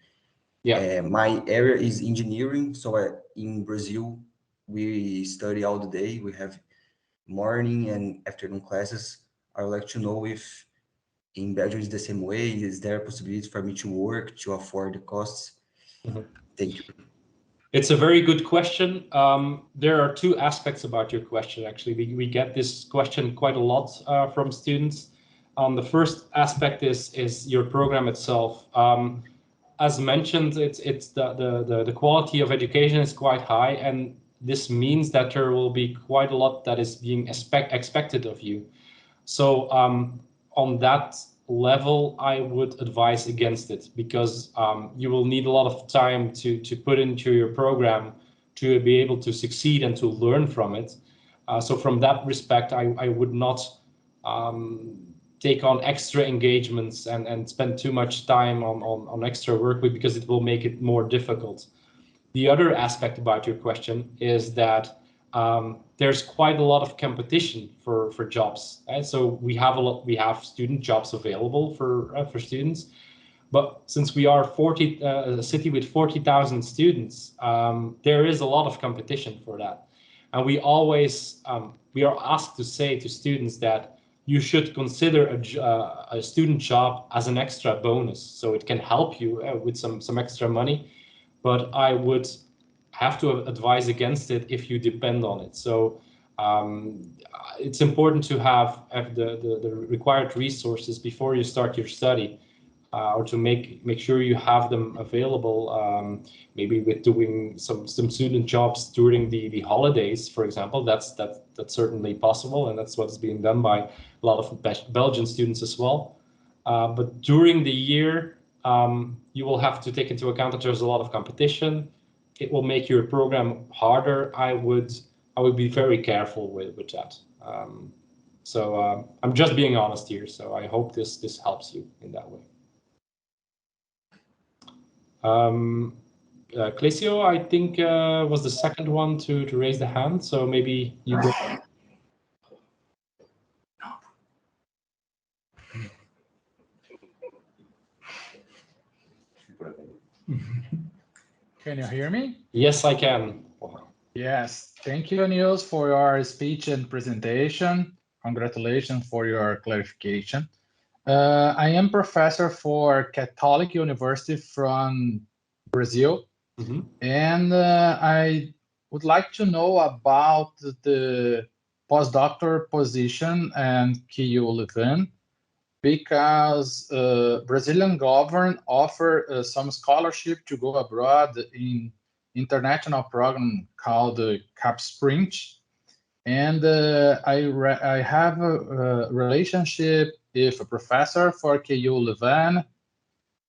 Yeah. My area is engineering, so in Brazil, we study all the day. We have morning and afternoon classes. I would like to know if in Belgium is the same way. Is there a possibility for me to work to afford the costs? Thank you. It's a very good question. There are two aspects about your question, actually. We get this question quite a lot from students. The first aspect is your program itself. As mentioned, it's the quality of education is quite high, and this means that there will be quite a lot that is being expected of you. So on that level, I would advise against it, because you will need a lot of time to put into your program to be able to succeed and to learn from it. So from that respect, I would not take on extra engagements and spend too much time on extra work, because it will make it more difficult. The other aspect about your question is that there's quite a lot of competition for jobs. Right? So we have student jobs available for students, but since we are a city with 40,000 students, there is a lot of competition for that, and we always we are asked to say to students that you should consider a student job as an extra bonus, so it can help you with some extra money. But I would have to advise against it if you depend on it. So it's important to have the required resources before you start your study, or to make sure you have them available. Maybe with doing some student jobs during the holidays, for example. That's certainly possible, and that's what's being done by a lot of Belgian students as well. But during the year, you will have to take into account that there's a lot of competition. It will make your program harder. I would be very careful with that. So I'm just being honest here. So I hope this helps you in that way. Clesio, I think was the second one to raise the hand. So maybe you go. Can you hear me? Yes, I can. Yes, thank you, Niels, for your speech and presentation. Congratulations for your clarification. I am professor for Catholic University from Brazil, and I would like to know about the postdoctoral position and KU Leuven, because Brazilian government offer some scholarship to go abroad in international program called CapSprint, and I have a relationship with a professor for KU Leuven.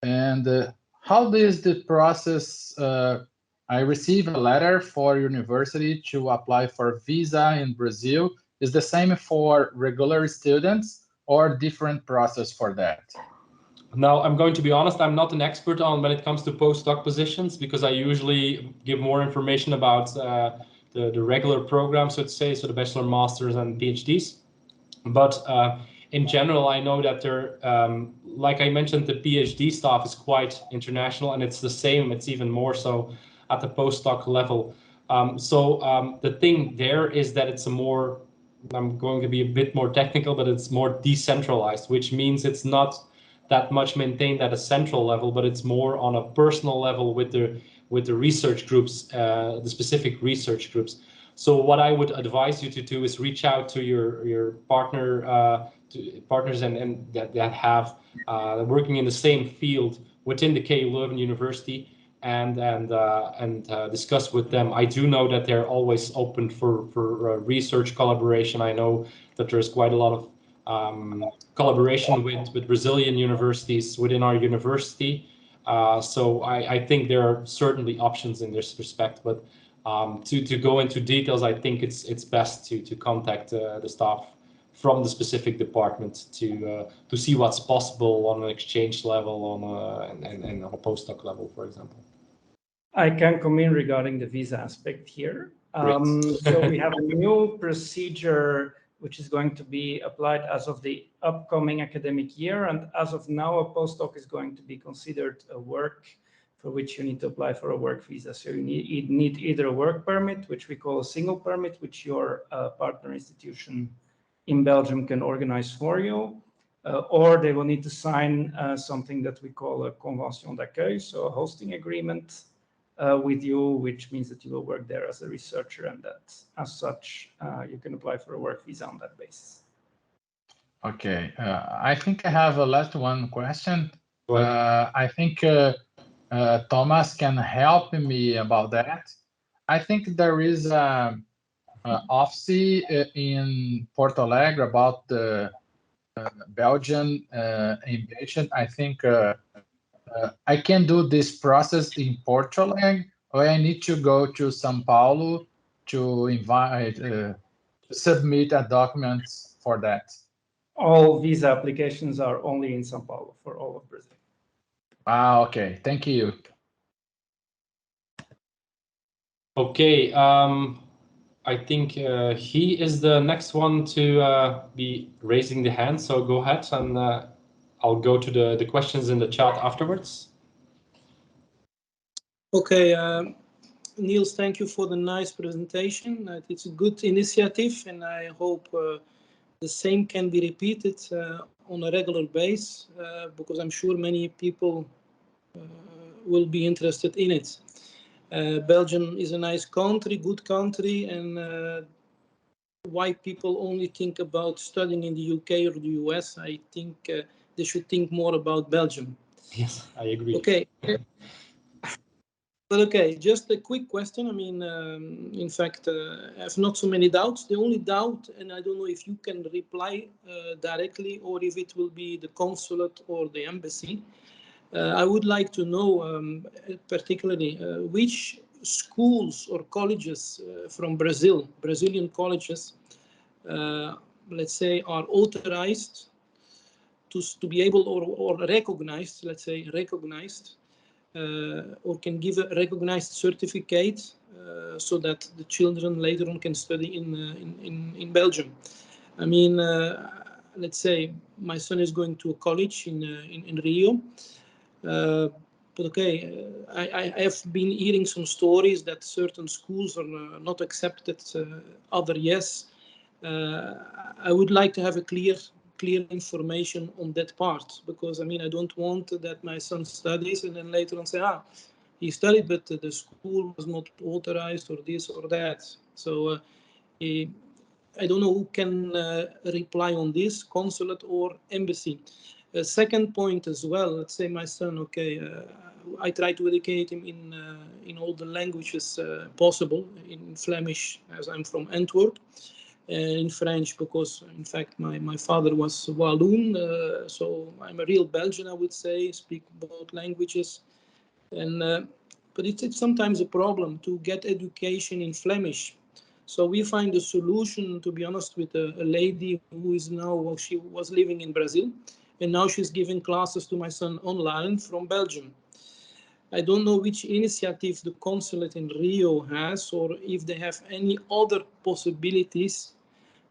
And how is the process? I receive a letter for university to apply for visa in Brazil. Is the same for regular students, or different process for that? Now, I'm going to be honest, I'm not an expert on when it comes to postdoc positions, because I usually give more information about the regular programs, so to say, so the bachelor, masters, and PhDs. But in general, I know that there, like I mentioned, the PhD staff is quite international, and it's the same, it's even more so at the postdoc level. So the thing there is that it's a more, I'm going to be a bit more technical, but it's more decentralized, which means it's not that much maintained at a central level, but it's more on a personal level with the research groups, the specific research groups. So what I would advise you to do is reach out to your partners and that have working in the same field within the KU Leuven University, and discuss with them. I do know that they're always open for research collaboration. I know that there's quite a lot of collaboration with Brazilian universities within our university. So I think there are certainly options in this respect, but to go into details, I think it's best to contact the staff from the specific department to see what's possible on an exchange level and on a postdoc level, for example. I can come in regarding the visa aspect here. So we have a new procedure which is going to be applied as of the upcoming academic year. And as of now, a postdoc is going to be considered a work for which you need to apply for a work visa. So you need either a work permit, which we call a single permit, which your partner institution in Belgium can organize for you, or they will need to sign something that we call a convention d'accueil, so a hosting agreement with you, which means that you will work there as a researcher, and that as such, you can apply for a work visa on that basis. Okay, I think I have a last one question. I think Thomas can help me about that. I think there is a office in Porto Alegre about the Belgian invasion. I think I can do this process in Porto Alegre, or I need to go to São Paulo to invite submit a document for that. All visa applications are only in São Paulo for all of Brazil. Ah, okay. Thank you. Okay. I think he is the next one to be raising the hand. So go ahead, and I'll go to the questions in the chat afterwards. Okay. Niels, thank you for the nice presentation. It's a good initiative, and I hope the same can be repeated on a regular basis, because I'm sure many people will be interested in it. Belgium is a nice country, good country, and why people only think about studying in the UK or the US, I think they should think more about Belgium. Yes, I agree. Okay. But okay, just a quick question. I mean, in fact, I have not so many doubts. The only doubt, and I don't know if you can reply directly or if it will be the consulate or the embassy. I would like to know particularly which schools or colleges from Brazilian colleges, let's say, are authorized to be able or recognized, let's say, recognized, or can give a recognized certificate so that the children later on can study in Belgium. I mean, let's say my son is going to a college in Rio, but okay, I have been hearing some stories that certain schools are not accepted, other yes. I would like to have a clear information on that part, because I mean, I don't want that my son studies and then later on say, he studied, but the school was not authorized or this or that. So I don't know who can reply on this, consulate or embassy. Second point as well, let's say my son, okay, I try to educate him in all the languages possible, in Flemish, as I'm from Antwerp, in French, because in fact my father was Walloon, so I'm a real Belgian, I would say, speak both languages, and but it's sometimes a problem to get education in Flemish. So we find a solution, to be honest, with a lady who is now, well, she was living in Brazil, and now she's giving classes to my son online from Belgium. I don't know which initiative the consulate in Rio has, or if they have any other possibilities,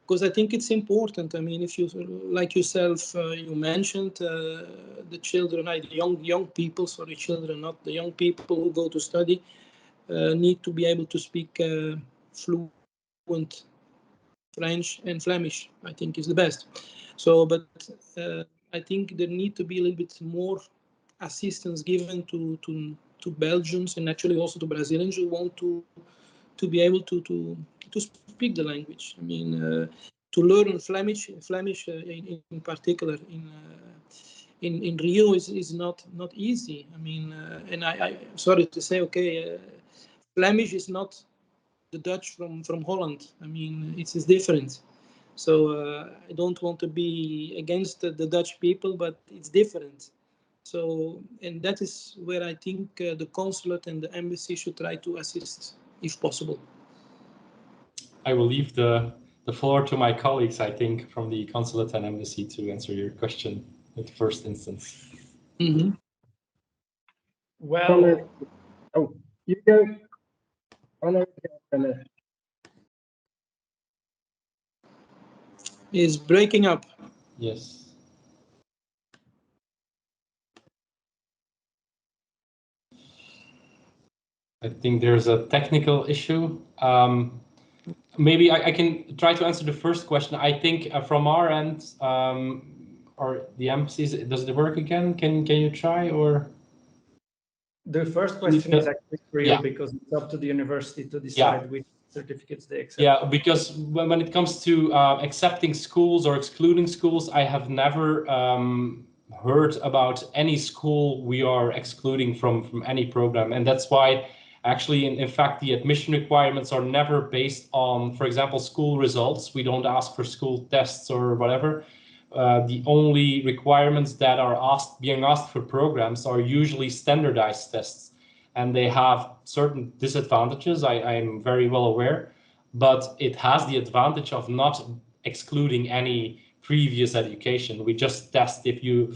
because I think it's important. I mean, if you, like yourself, you mentioned the children, the young people, sorry, children, not the young people who go to study, need to be able to speak fluent French and Flemish, I think is the best. So, but I think there need to be a little bit more assistance given to Belgians and actually also to Brazilians who want to be able to speak the language. I mean, to learn Flemish in particular in Rio is not easy. I mean, and I sorry to say, okay, Flemish is not the Dutch from Holland. I mean, it's different. So I don't want to be against the Dutch people, but it's different. So, and that is where I think the consulate and the embassy should try to assist, if possible. I will leave the floor to my colleagues, I think, from the consulate and embassy to answer your question in the first instance. Mm-hmm. Well, oh, you go. Is breaking up. Yes. I think there's a technical issue. Maybe I can try to answer the first question. I think from our end, or the embassies, does it work again? Can you try, or? The first question is actually for you, yeah, because it's up to the university to decide which certificates they accept. Yeah, because when it comes to accepting schools or excluding schools, I have never heard about any school we are excluding from any program. And that's why actually, in fact, the admission requirements are never based on, for example, school results. We don't ask for school tests or whatever. The only requirements that are being asked for programs are usually standardized tests, and they have certain disadvantages. I'm very well aware, but it has the advantage of not excluding any previous education. We just test if you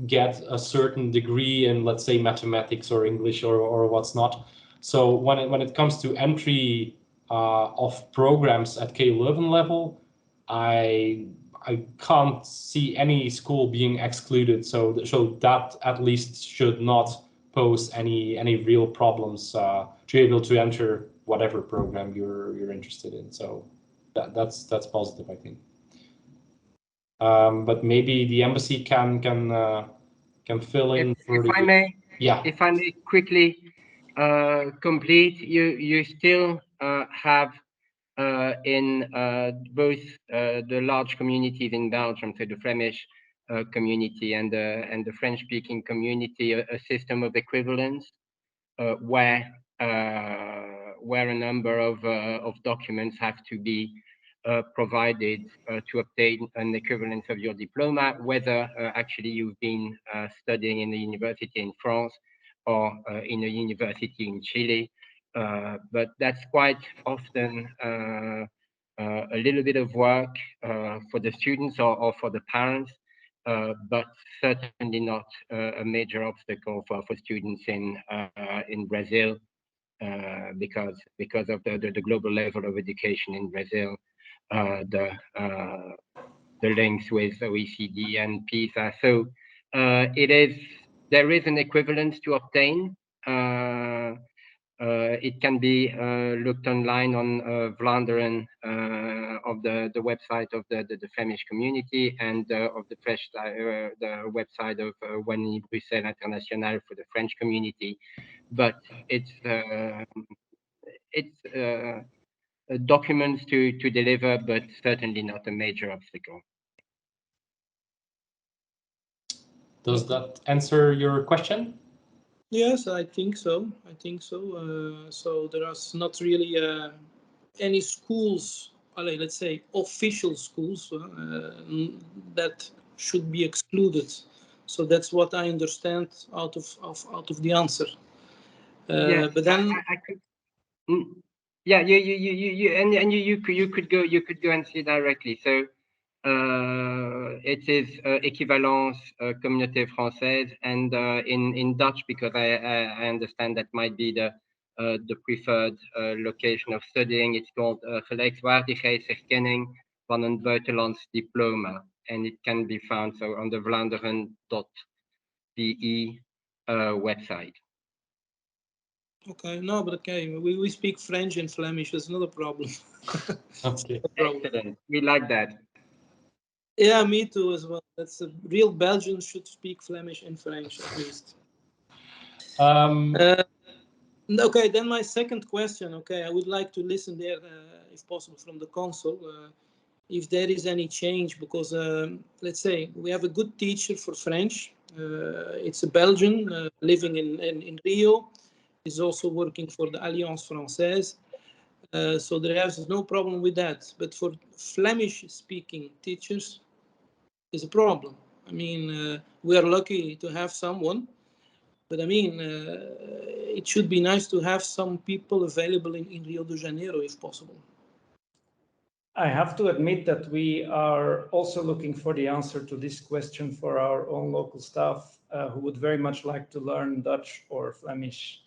get a certain degree in, let's say, mathematics or English or what's not. So when it comes to entry of programs at KU Leuven level, I can't see any school being excluded. So that at least should not pose any real problems to be able to enter whatever program you're interested in. So that's positive, I think. But maybe the embassy can fill in for if I may, yeah. If I may quickly complete, you still have in both the large communities in Belgium, so the Flemish community and the French-speaking community, a system of equivalence where a number of documents have to be provided to obtain an equivalence of your diploma, whether actually you've been studying in a university in France or in a university in Chile. But that's quite often a little bit of work for the students or for the parents, but certainly not a major obstacle for students in Brazil, because of the global level of education in Brazil, the links with OECD and PISA. So there is an equivalence to obtain. It can be looked online on Vlaanderen of the website of the Flemish community, and of the website of WANI Bruxelles International for the French community. But it's documents to deliver, but certainly not a major obstacle. Does that answer your question? Yes, I think so. So there are not really any schools, let's say official schools, that should be excluded. So that's what I understand out of the answer. Yeah, but then I could. Yeah, you could go and see directly. So it is équivalence communauté française, and in Dutch, because I understand that might be the preferred location of studying. It's called gelijkwaardigheidserkenning van een buitenlands diploma, and it can be found on the Vlaanderen.be website. Okay, no, but okay, we speak French and Flemish. That's not a problem. Okay, excellent. We like that. Yeah, me too as well. That's a real Belgian should speak Flemish and French at least. Okay, then my second question. Okay, I would like to listen there, if possible, from the council, if there is any change, because let's say we have a good teacher for French. It's a Belgian living in Rio. He's also working for the Alliance Française. So there is no problem with that. But for Flemish-speaking teachers, is a problem. I mean, we are lucky to have someone, but I mean, it should be nice to have some people available in Rio de Janeiro if possible. I have to admit that we are also looking for the answer to this question for our own local staff who would very much like to learn Dutch or Flemish,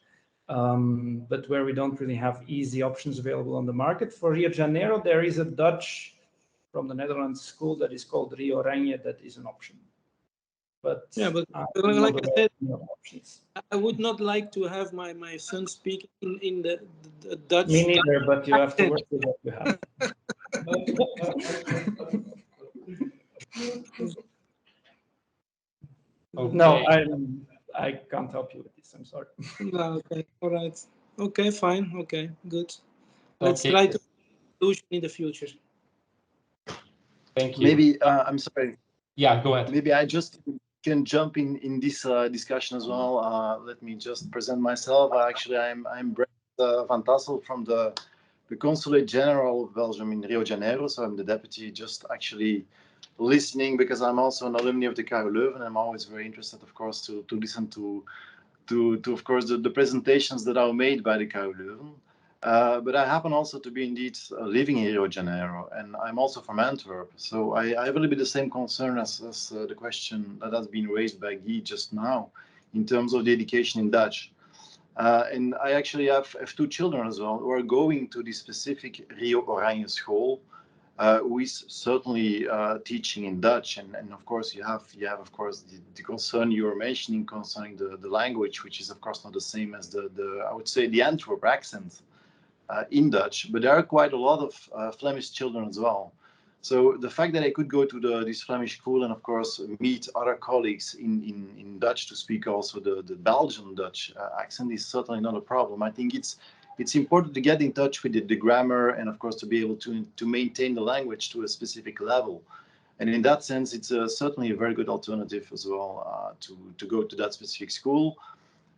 but where we don't really have easy options available on the market. For Rio de Janeiro, there is a Dutch from the Netherlands school that is called Rio Oranje that is an option. But yeah, but like I said, I would not like to have my son speak in the Dutch. Me neither, but you have to work with what you have. Okay. No, I can't help you with this. I'm sorry. No, okay, all right. Okay, fine. Okay, good. Let's try to solution in the future. Thank you. Maybe I'm sorry. Yeah, go ahead. Maybe I just can jump in this discussion as well. Let me just present myself. Actually, I'm Brent Van Tassel from the Consulate General of Belgium in Rio de Janeiro. So I'm the deputy, just actually listening because I'm also an alumni of the KU Leuven. I'm always very interested, of course, to listen to of course the presentations that are made by the KU Leuven. But I happen also to be indeed living in Rio de Janeiro, and I'm also from Antwerp. So I have a little bit the same concern as the question that has been raised by Guy just now in terms of the education in Dutch. And I actually have two children as well who are going to the specific Rio Oranje school, who is certainly teaching in Dutch. And of course, you have of course the concern you were mentioning concerning the language, which is of course not the same as the I would say the Antwerp accent. In Dutch, but there are quite a lot of Flemish children as well. So the fact that I could go to this Flemish school and of course meet other colleagues in Dutch to speak also the Belgian Dutch accent is certainly not a problem. I think it's important to get in touch with the grammar and of course to be able to maintain the language to a specific level. And in that sense, it's certainly a very good alternative as well to go to that specific school.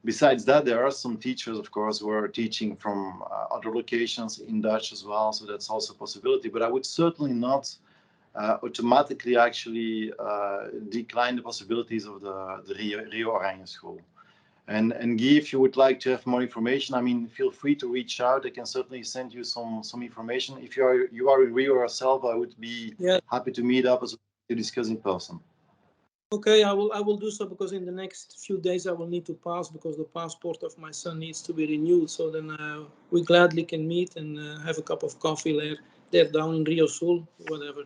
Besides that, there are some teachers, of course, who are teaching from other locations in Dutch as well, so that's also a possibility. But I would certainly not automatically actually decline the possibilities of the Rio Oranje school. And Guy, if you would like to have more information, I mean, feel free to reach out. I can certainly send you some information. If you are in Rio yourself, I would be happy to meet up as well to discuss in person. Okay, I will do so because in the next few days I will need to pass because the passport of my son needs to be renewed. So then we gladly can meet and have a cup of coffee there down in Rio Sul, whatever.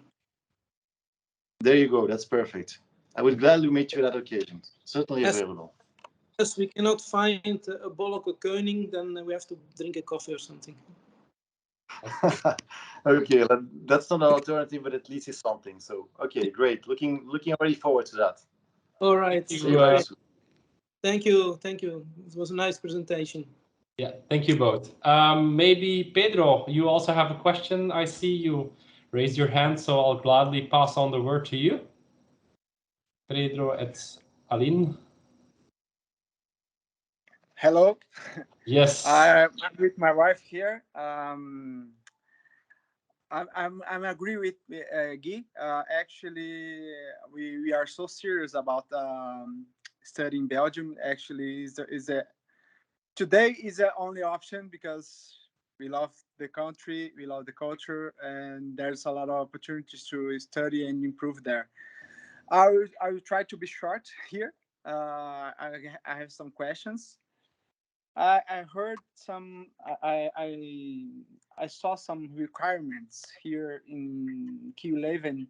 There you go. That's perfect. I would gladly meet you at that occasion. Certainly available. Yes, we cannot find a Bolleke Koning, then we have to drink a coffee or something. Okay, that's not an alternative, but at least it's something. So, okay, great. Looking already forward to that. All right. Thank you. Thank you. It was a nice presentation. Yeah, thank you both. Maybe Pedro, you also have a question. I see you raised your hand, so I'll gladly pass on the word to you. Pedro et Aline. Hello. Yes. I'm with my wife here. I'm agree with Guy. Actually, we are so serious about studying Belgium. Actually, today is the only option because we love the country, we love the culture, and there's a lot of opportunities to study and improve there. I will try to be short here. I have some questions. I heard some. I saw some requirements here in KU Leuven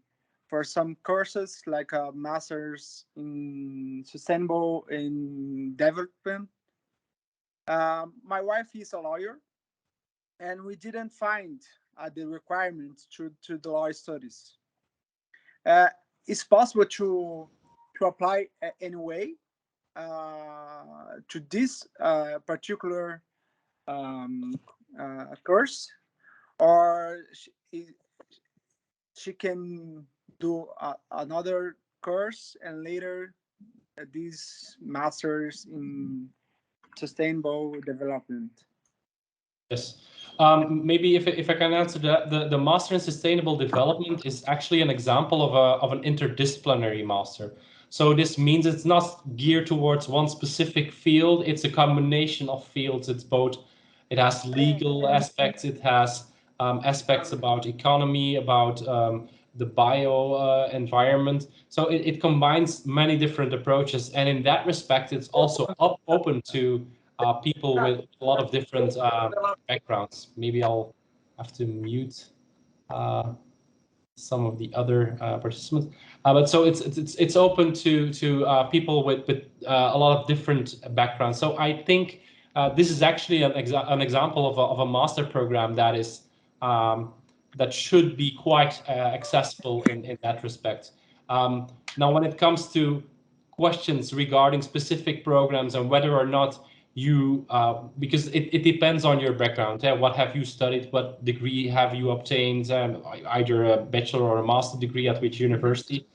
for some courses like a master's in sustainable in development. My wife is a lawyer, and we didn't find the requirements to the law studies. it's possible to apply anyway to this particular course, or she can do another course and later this master's in sustainable development. Yes. Maybe if I can answer that, the Master in Sustainable Development is actually an example of an interdisciplinary master. So this means it's not geared towards one specific field. It's a combination of fields. It's both. It has legal aspects. It has aspects about economy, about the bio environment. So it combines many different approaches. And in that respect, it's also open to people with a lot of different backgrounds. Maybe I'll have to mute some of the other participants. But so it's open to people with a lot of different backgrounds. So I think this is actually an example of a master program that is that should be quite accessible in that respect. Now, when it comes to questions regarding specific programs and whether or not you, because it depends on your background. What have you studied? What degree have you obtained? Either a bachelor or a master degree at which university?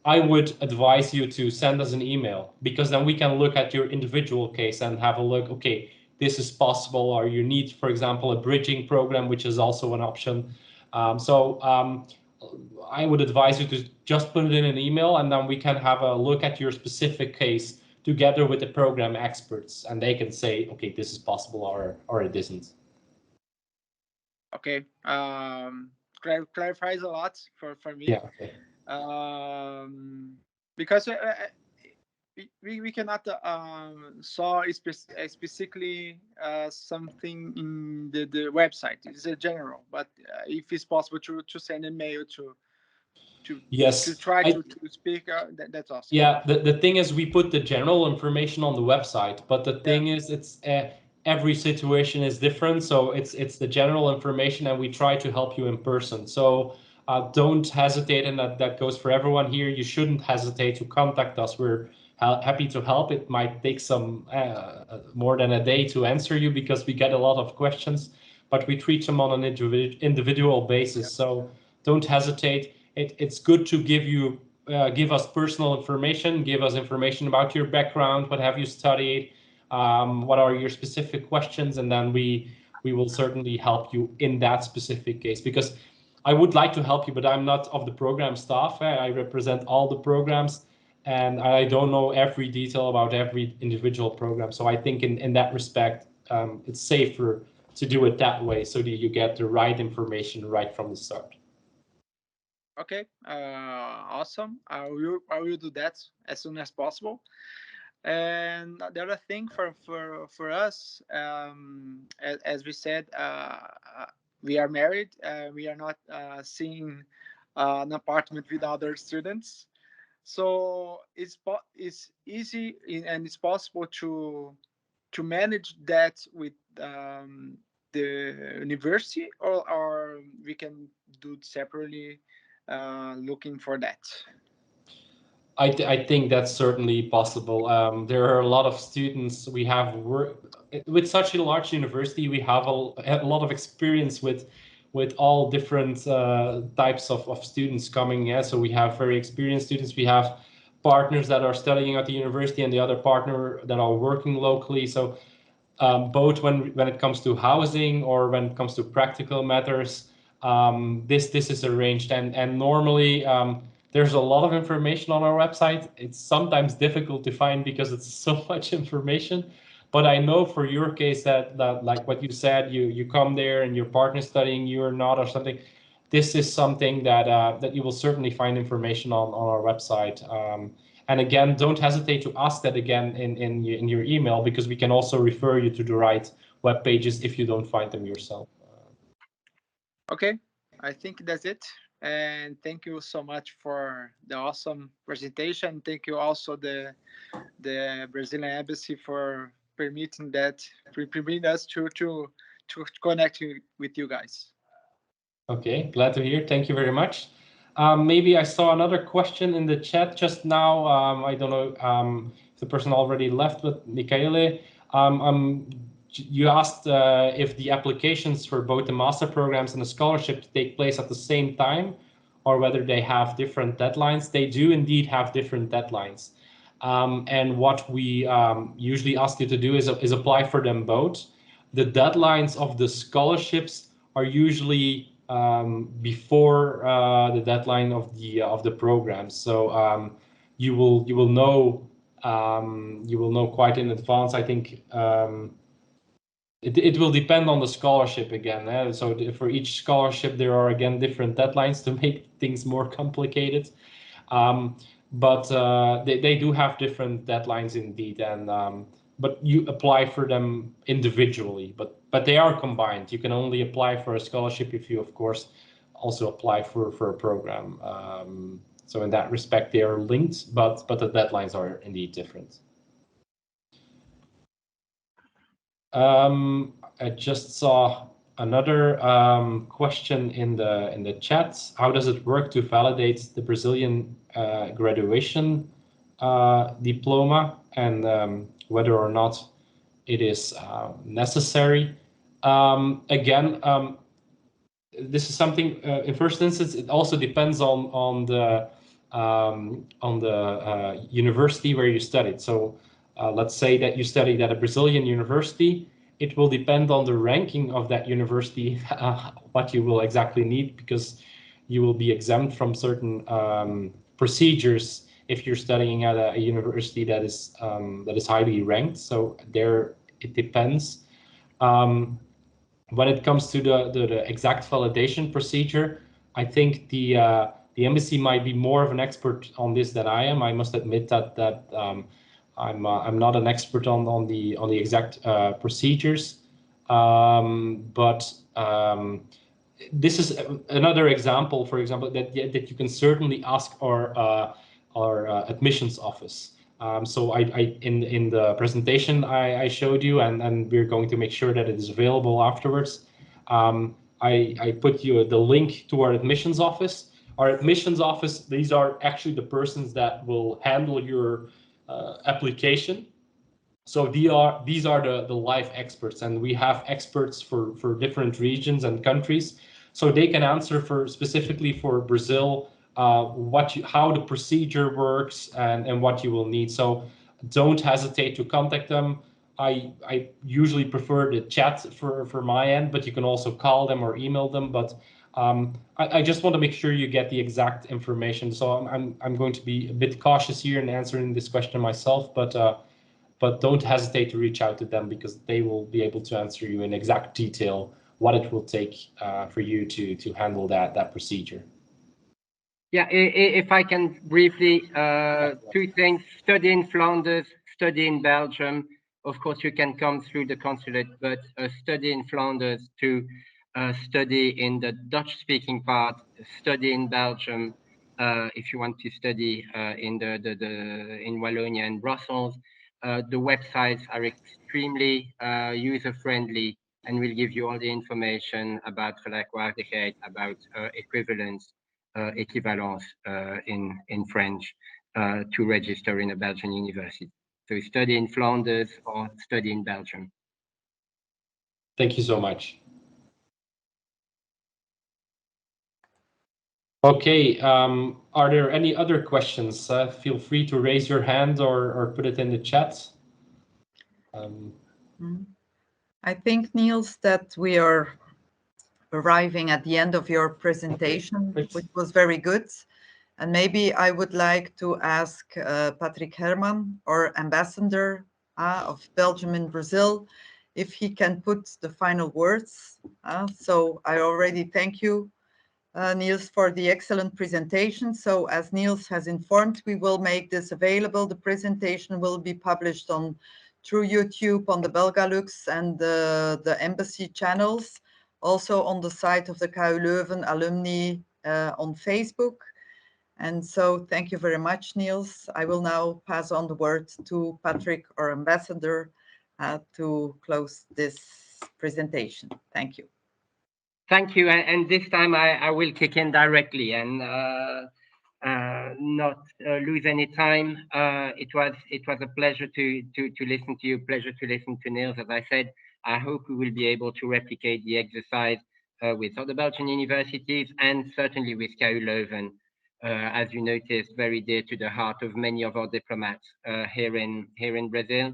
I would advise you to send us an email, because then we can look at your individual case and have a look, okay, this is possible, or you need, for example, a bridging program, which is also an option. I would advise you to just put it in an email, and then we can have a look at your specific case together with the program experts, and they can say, okay, this is possible or it isn't. Okay, clarifies a lot for me. Yeah. Okay. Because we cannot saw specifically something in the website. It's a general, but if it's possible to send a mail to yes, to try to speak, that's awesome. Yeah, the thing is, we put the general information on the website, but the thing is, it's every situation is different. So it's the general information, and we try to help you in person. So don't hesitate, and that goes for everyone here. You shouldn't hesitate to contact us. We're happy to help. It might take some more than a day to answer you, because we get a lot of questions, but we treat them on an individual basis. So don't hesitate. It's good to give us personal information, give us information about your background, what have you studied, what are your specific questions, and then we will certainly help you in that specific case. Because I would like to help you, but I'm not of the program staff. I represent all the programs, and I don't know every detail about every individual program. So I think in that respect, it's safer to do it that way, so that you get the right information right from the start. Okay, awesome. I will do that as soon as possible. And the other thing for us, as we said, we are married. We are not seeing an apartment with other students, so it's easy and it's possible to manage that with the university, or we can do it separately. Looking for that. I think that's certainly possible. There are a lot of students. We have with such a large university. We have a lot of experience with all different types of students coming. Yeah, so we have very experienced students. We have partners that are studying at the university, and the other partner that are working locally. So both when it comes to housing or when it comes to practical matters, this is arranged, and normally there's a lot of information on our website. It's sometimes difficult to find because it's so much information, but I know for your case that like what you said, you come there and your partner's studying, you're not, or something. This is something that you will certainly find information on our website. And again, don't hesitate to ask that again in your email, because we can also refer you to the right web pages if you don't find them yourself. Okay, I think that's it. And thank you so much for the awesome presentation. Thank you also the Brazilian Embassy for permitting us to connect with you guys. Okay, glad to hear. Thank you very much. Maybe I saw another question in the chat just now. I don't know if the person already left, but Michaele, you asked if the applications for both the master programs and the scholarships take place at the same time, or whether they have different deadlines. They do indeed have different deadlines. And what we usually ask you to do is apply for them both. The deadlines of the scholarships are usually before the deadline of the program. So you will know quite in advance. I think it will depend on the scholarship again. So for each scholarship, there are again different deadlines to make things more complicated. But they do have different deadlines indeed, and but you apply for them individually, but they are combined. You can only apply for a scholarship if you, of course, also apply for a program. So in that respect, they are linked, but the deadlines are indeed different. I just saw another question in the chat. How does it work to validate the Brazilian graduation diploma, and whether or not it is necessary? Again, this is something. In first instance, it also depends on the university where you studied. So let's say that you studied at a Brazilian university. It will depend on the ranking of that university what you will exactly need, because you will be exempt from certain procedures if you're studying at a university that is highly ranked. So there it depends. When it comes to the exact validation procedure, I think the embassy might be more of an expert on this than I am. I must admit that I'm not an expert on the exact procedures, but this is another example. For example, that you can certainly ask our admissions office. So in the presentation I showed you, and we're going to make sure that it is available afterwards. I put you the link to our admissions office. Our admissions office, these are actually the persons that will handle your application. So these are the live experts, and we have experts for different regions and countries. So they can answer specifically for Brazil, how the procedure works and what you will need. So don't hesitate to contact them. I usually prefer the chat for my end, but you can also call them or email them. But I just want to make sure you get the exact information. So I'm going to be a bit cautious here in answering this question myself, but don't hesitate to reach out to them, because they will be able to answer you in exact detail what it will take for you to handle that procedure. Yeah, if I can briefly, two things: study in Flanders, study in Belgium. Of course, you can come through the consulate, but study in Flanders to study in the Dutch-speaking part, study in Belgium if you want to study in in Wallonia and Brussels. The websites are extremely user-friendly and will give you all the information about gelijkwaardigheid, about equivalence, équivalence in French to register in a Belgian university. So study in Flanders or study in Belgium. Thank you so much. Okay, are there any other questions? Feel free to raise your hand or put it in the chat. I think, Niels, that we are arriving at the end of your presentation, which was very good. And maybe I would like to ask Patrick Herman, our ambassador of Belgium in Brazil, if he can put the final words. So I already thank you, Niels, for the excellent presentation. So as Niels has informed, we will make this available. The presentation will be published through YouTube on the Belgalux and the embassy channels, also on the site of the KU Leuven alumni on Facebook. And so thank you very much, Niels. I will now pass on the word to Patrick, our ambassador, to close this presentation. Thank you. Thank you. And this time I will kick in directly and not lose any time. It was a pleasure to listen to you, pleasure to listen to Niels. As I said, I hope we will be able to replicate the exercise with other Belgian universities and certainly with KU Leuven, as you noticed, very dear to the heart of many of our diplomats here in Brazil.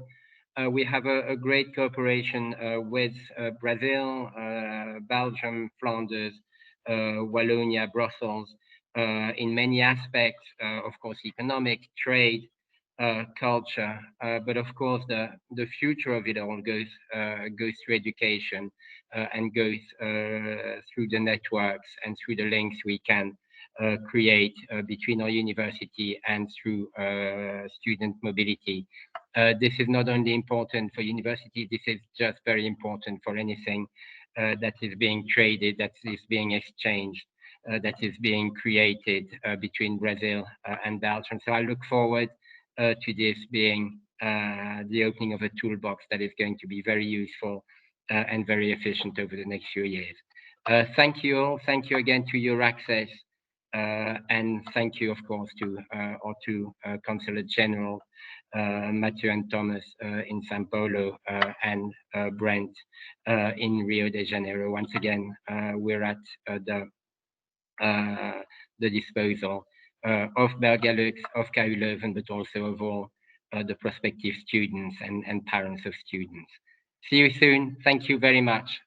We have a great cooperation with Brazil, Belgium, Flanders, Wallonia, Brussels, in many aspects, of course, economic, trade, culture, but of course, the future of it all goes through education and goes through the networks and through the links we can create between our university and through student mobility. This is not only important for universities, this is just very important for anything that is being traded, that is being exchanged, that is being created between Brazil and Belgium. So I look forward to this being the opening of a toolbox that is going to be very useful and very efficient over the next few years. Thank you all. Thank you again to your access. And thank you, of course, to our two Consulate General, Mathieu and Thomas in Sao Paulo, and Brent in Rio de Janeiro. Once again, we're at the disposal of Belgalux, of KU Leuven, but also of all the prospective students and parents of students. See you soon. Thank you very much.